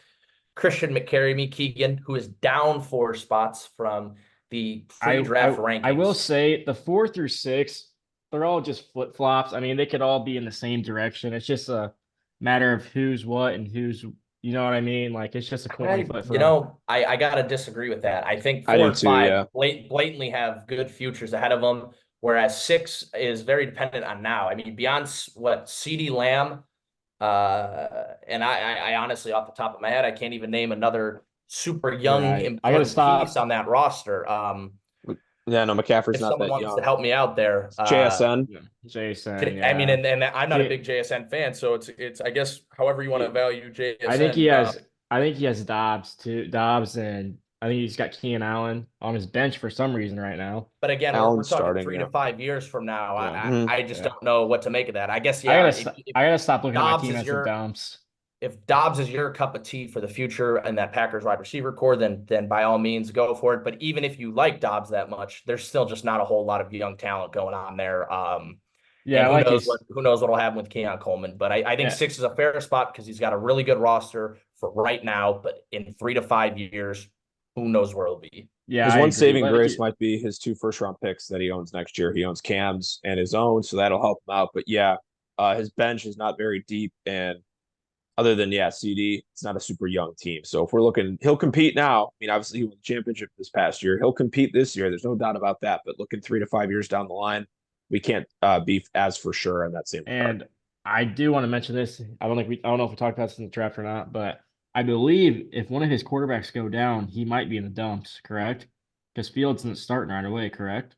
Christian McCary, Keegan, who is down 4 spots from the pre-draft rankings. I will say the 4 through 6, they're all just flip-flops. I mean, they could all be in the same direction. It's just a matter of who's what and who's You know what I mean? Like it's just a coin flip for I gotta disagree with that. I think I 4 do and too, 5 yeah. blatantly have good futures ahead of them, whereas 6 is very dependent on now. I mean, beyond what CD Lamb, and I honestly, off the top of my head, I can't even name another super young right. I gotta important piece stop. on that roster. Yeah, no, McCaffrey's If not someone that wants to young. help me out there, JSN. Yeah. Jason, I mean, yeah. and I'm not a See, big JSN fan, so it's I guess however you want to he, value I think he JSN. has I think he has Dobbs too. Dobbs, and I think he's got Keenan Allen on his bench for some reason right now. But again, we're Allen's talking starting, three yeah. to 5 years from now. Yeah. Mhm. I just Yeah. don't know what to make of that. I guess yeah. I gotta stop looking at my Dobbs team is as the your dumps. if Dobbs is your cup of tea for the future and that Packers wide receiver core, then by all means go for it. But even if you like Dobbs that much, there's still just not a whole lot of young talent going on there. Yeah, And I like his. who knows what'll happen with Keon Coleman. But I think Yeah, 6 is a fair spot because he's got a really good roster for right now. But in 3 to 5 years, who knows where it'll be. yeah, His I one agree. saving Like, grace might be his 2 first-round picks that he owns next year. He owns Cam's and his own, so that'll help him out. But yeah, his bench is not very deep, and other than CD, it's not a super young team. So if we're looking, he'll compete now. I mean, obviously he won the championship this past year. He'll compete this year. There's no doubt about that. But looking 3 to 5 years down the line, we can't be as for sure in that same regard. and I do want to mention this. I don't know if we talked about this in the draft or not, but I believe if one of his quarterbacks go down, he might be in the dumps. Correct? Because Fields isn't starting right away. Correct?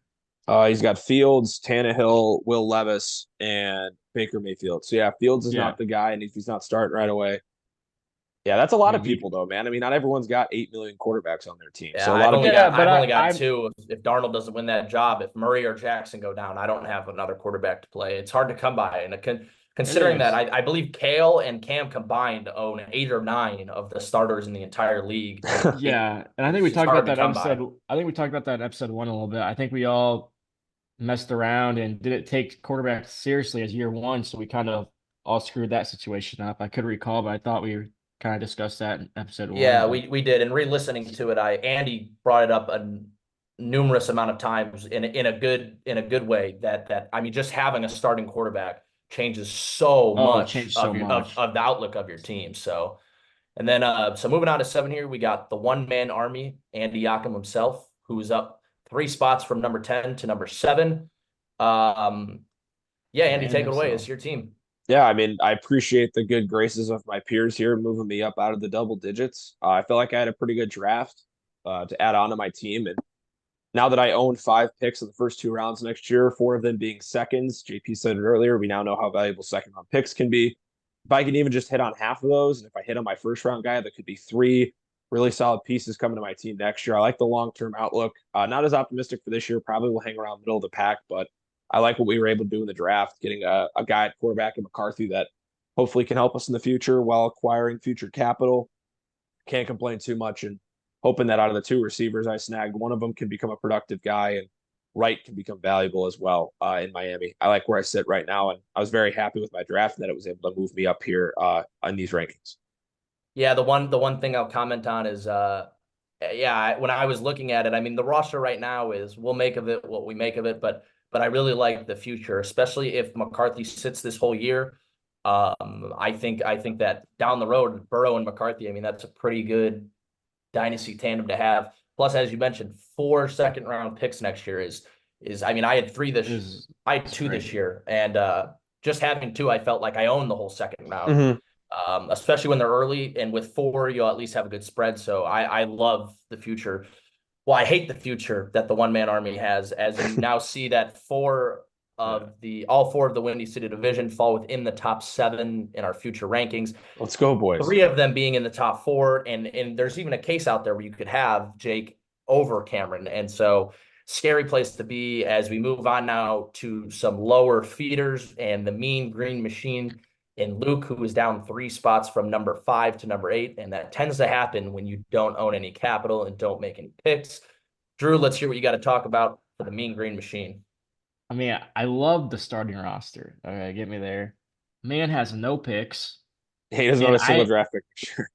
He's got Fields, Tannehill, Will Levis, and Baker Mayfield. So yeah, Fields is Yeah. not the guy, and if he's not starting right away, yeah, that's a I lot of mean, people though, man. I mean, not everyone's got 8 million quarterbacks on their team, Yeah, so a lot of people. but I've only got I'm 2. If Darnold doesn't win that job, if Murray or Jackson go down, I don't have another quarterback to play. It's hard to come by. And it considering that, is. I believe Kale and Cam combined own 8 or 9 of the starters in the entire league. Yeah, and I think It's we just talked about hard to that come by. episode. I think we talked about that in episode 1 a little bit. I think we all messed around and didn't take quarterbacks seriously as year one, so we kind of all screwed that situation up. I could recall, but I thought we kind of discussed that in episode 1. Yeah, But we did. And re-listening to it, Andy brought it up a numerous amount of times in a good way that I mean, just having a starting quarterback changes so oh, it much changed so much. of the outlook of your team. So and then so moving on to 7 here, we got the one-man army, Andy Yakum himself, who's up 3 spots from number 10 to number 7. Yeah, Andy, Man take it away. himself. It's your team. Yeah, I mean, I appreciate the good graces of my peers here, moving me up out of the double digits. I feel like I had a pretty good draft to add on to my team, and now that I own 5 picks in the first 2 rounds next year, 4 of them being seconds. JP said it earlier. We now know how valuable second-round picks can be. If I can even just hit on half of those, and if I hit on my first-round guy, that could be 3 really solid pieces coming to my team next year. I like the long-term outlook. Not as optimistic for this year. Probably will hang around middle of the pack, but I like what we were able to do in the draft, getting a guy at quarterback in McCarthy that hopefully can help us in the future while acquiring future capital. Can't complain too much, and hoping that out of the 2 receivers I snagged, one of them can become a productive guy, and Wright can become valuable as well in Miami. I like where I sit right now, and I was very happy with my draft and that it was able to move me up here on these rankings. Yeah, the one thing I'll comment on is yeah, when I was looking at it, I mean the roster right now is we'll make of it what we make of it, but I really like the future, especially if McCarthy sits this whole year. I think that down the road, Burrow and McCarthy, I mean, that's a pretty good dynasty tandem to have. Plus, as you mentioned, 4 second-round picks next year is I mean, I had 3 I had 2 this Crazy. year, and just having 2, I felt like I owned the whole second round. Mm-hmm. Especially when they're early, and with 4, you'll at least have a good spread. So I love the future. Well, I hate the future that the one-man army has, as you now see that all 4 of the Windy City division fall within the top 7 in our future rankings. Let's go, boys. 3 of them being in the top 4, and there's even a case out there where you could have Jake over Cameron, and so scary place to be as we move on now to some lower feeders and the Mean Green Machine in Luke, who is down 3 spots from number 5 to number 8, and that tends to happen when you don't own any capital and don't make any picks. Drew, let's hear what you got to talk about for the Mean Green Machine. I mean, I love the starting roster. Okay, get me there. Man has no picks. He doesn't have a single draft pick for sure.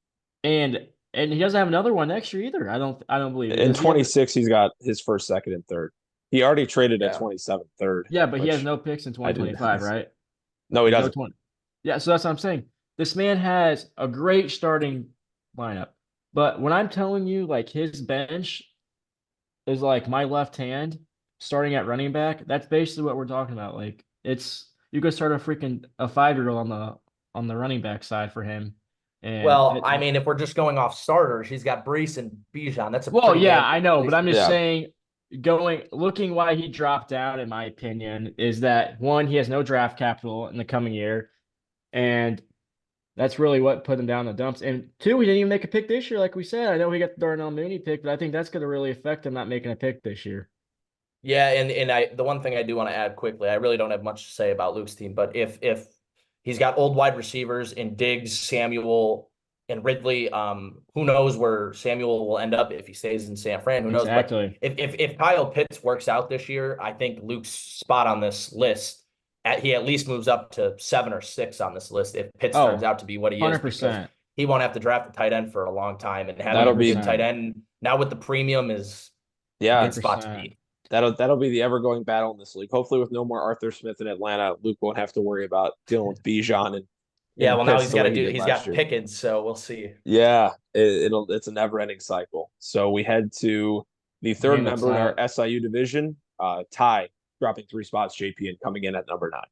And he doesn't have another one next year either. I don't believe it. In 26, he's got his first, second, and third. He already traded at 27 third. Yeah, but he has no picks in 2025, right? No, he doesn't. Yeah, so that's what I'm saying. This man has a great starting lineup. But when I'm telling you, like his bench is like my left hand starting at running back, that's basically what we're talking about. Like it's you could start a 5-year-old on the running back side for him. And Well, I mean, if we're just going off starters, he's got Brees and Bijan. That's a well, pretty yeah, damn I good know, but I'm just Yeah. saying looking why he dropped down, in my opinion, is that one, he has no draft capital in the coming year, and that's really what put him down in the dumps. And two, he didn't even make a pick this year, like we said. I know he got the Darnell Mooney pick, but I think that's going to really affect him not making a pick this year. Yeah, and the one thing I do want to add quickly, I really don't have much to say about Luke's team, but if he's got old wide receivers in Diggs, Samuel, and Ridley, who knows where Samuel will end up if he stays in San Fran? Who knows? But Exactly. if Kyle Pitts works out this year, I think Luke's spot on this list, he at least moves up to 7 or 6 on this list if Pitts turns Oh, out to be what he is, because 100%. he won't have to draft a tight end for a long time, and having That'll a be good tight end now with the premium is a yeah. good spot to 100%. be. That'll be the ever going battle in this league. Hopefully, with no more Arthur Smith in Atlanta, Luke won't have to worry about dealing with Bijan Yeah, and well, now Pitts the way he did he's last got year. Pickens, so we'll see. Yeah, it's a never ending cycle. So we head to the third Man, the member in our top. SIU division, Ty, dropping 3 spots, JP, and coming in at number 9.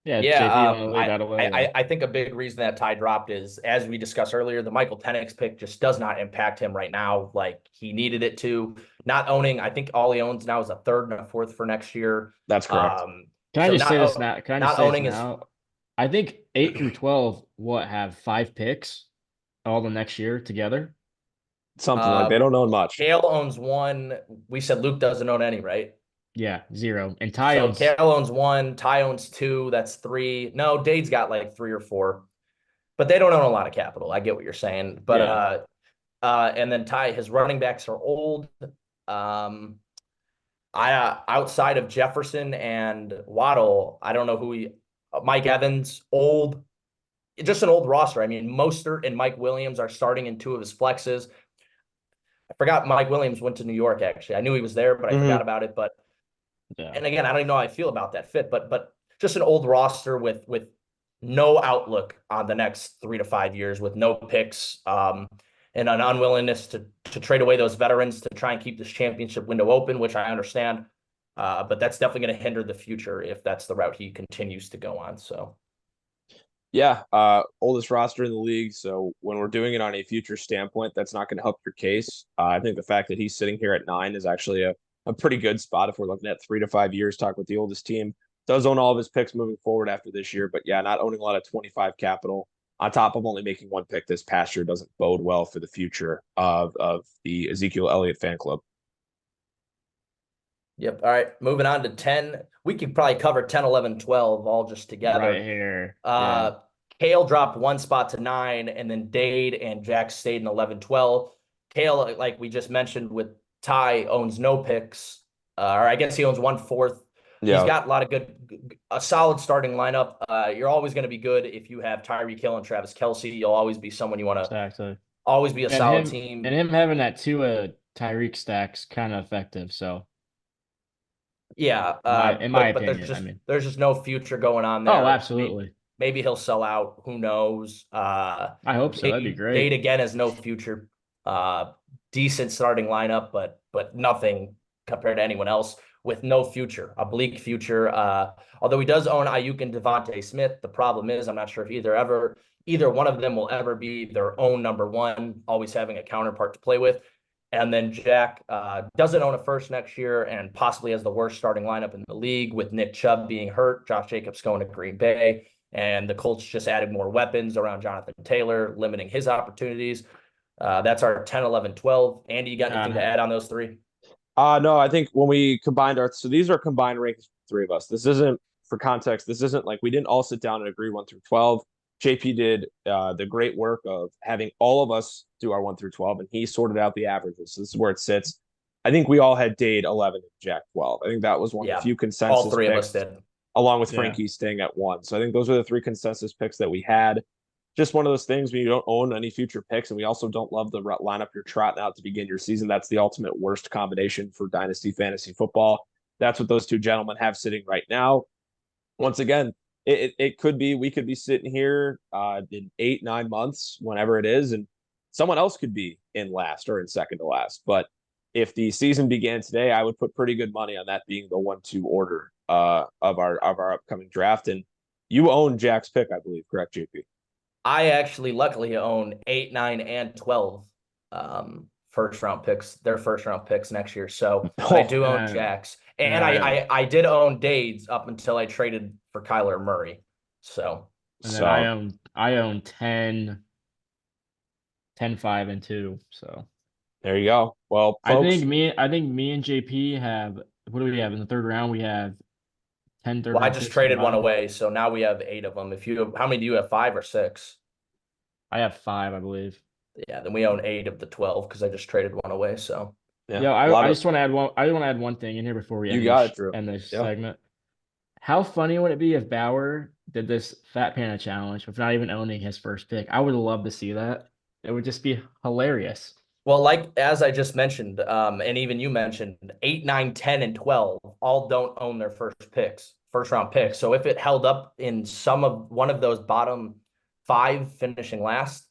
Yeah, JP, you Yeah, want to lead that away? I think a big reason that Ty dropped is, as we discussed earlier, the Michael Penix pick just does not impact him right now like he needed it to. Not owning, I think all he owns now is a 3rd and a 4th for next year. That's correct. Can I So just say this now? Can I just not say this owning is now? I think 8 through 12 have 5 picks all the next year together. Something like they don't own much. Kale owns 1. We said Luke doesn't own any, right? Yeah, 0. And Ty So owns Kale owns 1, Ty owns 2. That's 3. No, Dade's got like 3 or 4, but they don't own a lot of capital. I get what you're saying, but yeah. and then Ty, his running backs are old. Outside of Jefferson and Waddle, I don't know who he. Mike Evans, old, just an old roster. I mean, Mostert and Mike Williams are starting in 2 of his flexes. I forgot Mike Williams went to New York. Actually, I knew he was there, but I forgot about it. But Yeah. and again, I don't even know how I feel about that fit. But just an old roster with no outlook on the next 3 to 5 years, with no picks, and an unwillingness to trade away those veterans to try and keep this championship window open, which I understand. But that's definitely going to hinder the future if that's the route he continues to go on. So, Yeah, oldest roster in the league. So when we're doing it on a future standpoint, that's not going to help your case. I think the fact that he's sitting here at 9 is actually a pretty good spot if we're looking at 3 to 5 years. Talk with the oldest team. Does own all of his picks moving forward after this year, but yeah, not owning a lot of 25 capital on top of only making 1 pick this past year doesn't bode well for the future of the Ezekiel Elliott fan club. yep. All right. Moving on to 10. We could probably cover 10, 11, 12 all just together. Right here. Yeah. Kale dropped 1 spot to 9, and then Dade and Jack stayed in 11, 12. Kale, like we just mentioned with Ty, owns no picks, or I guess he owns 1/4. Yeah. He's got a lot of a solid starting lineup. You're always going to be good if you have Tyreek Hill and Travis Kelce. You'll always be someone you want to Exactly. always be a solid team. And him having that Tua Tyreek stack's kind of effective. So yeah, in my but opinion, there's just no future going on there. Oh, absolutely. Maybe he'll sell out. Who knows? I hope so. That'd be great. Dade again has no future. Decent starting lineup, but nothing compared to anyone else, with no future, a bleak future. Although he does own Ayuk and Devontae Smith. The problem is, I'm not sure if either one of them will ever be their own number 1, always having a counterpart to play with. And then Jack doesn't own a first next year and possibly has the worst starting lineup in the league, with Nick Chubb being hurt, Josh Jacobs going to Green Bay, and the Colts just added more weapons around Jonathan Taylor, limiting his opportunities. That's our 10, 11, 12. Andy, you got anything to add on those 3? No, I think when we combined so these are combined rankings for 3 of us. This isn't, for context, this isn't like we didn't all sit down and agree 1 through 12. JP did the great work of having all of us do our 1 through 12, and he sorted out the averages. So this is where it sits. I think we all had Dade 11 and Jack 12. I think that was one of the few consensus all 3 picks, of us did, along with Frankie staying at 1. So I think those are the 3 consensus picks that we had. Just one of those things when you don't own any future picks, and we also don't love the lineup you're trotting out to begin your season. That's the ultimate worst combination for Dynasty Fantasy Football. That's what those 2 gentlemen have sitting right now. Once again, it could be, we could be sitting here in 8, 9 months, whenever it is, and someone else could be in last or in second to last. But if the season began today, I would put pretty good money on that being the 1-2 order of our upcoming draft. And you own Jack's pick, I believe, correct, JP? I actually luckily own 8, 9, and 12 first round picks, their first round picks next year. So I do own Jack's. And I did own Dade's up until I traded for Kyler Murray. So and then I own 10, 5, and 2. So there you go. Well, folks, I think me and JP have, what do we have in the third round? We have 10 third well, I round just picks traded one combined. away, so now we have 8 of them. If you have, how many do you have? 5 or 6? I have 5, I believe. Yeah, then we own 8 of the 12 because I just traded one away. So yeah, I just want to add one. I want to add one thing in here before we end this segment. How funny would it be if Bauer did this Fat Panda challenge with not even owning his first pick? I would love to see that. It would just be hilarious. well, like as I just mentioned, and even you mentioned, 8, 9, 10, and 12 all don't own their first round picks. So if it held up in one of those bottom 5 finishing last,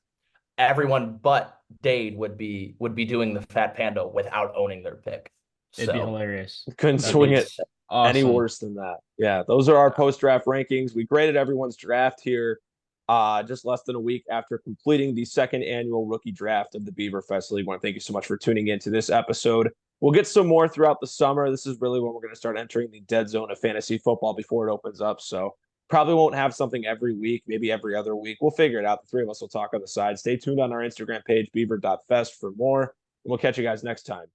everyone but Dade would be doing the Fat Panda without owning their pick. It'd be hilarious. Couldn't swing it any awesome. worse than that. Yeah, those are our post-draft rankings. We graded everyone's draft here just less than a week after completing the second annual rookie draft of the Beaver Fest League. I want to thank you so much for tuning into this episode. We'll get some more throughout the summer. This is really when we're going to start entering the dead zone of fantasy football before it opens up. So probably won't have something every week, maybe every other week. We'll figure it out. The three of us will talk on the side. Stay tuned on our Instagram page, beaver.fest, for more. And we'll catch you guys next time.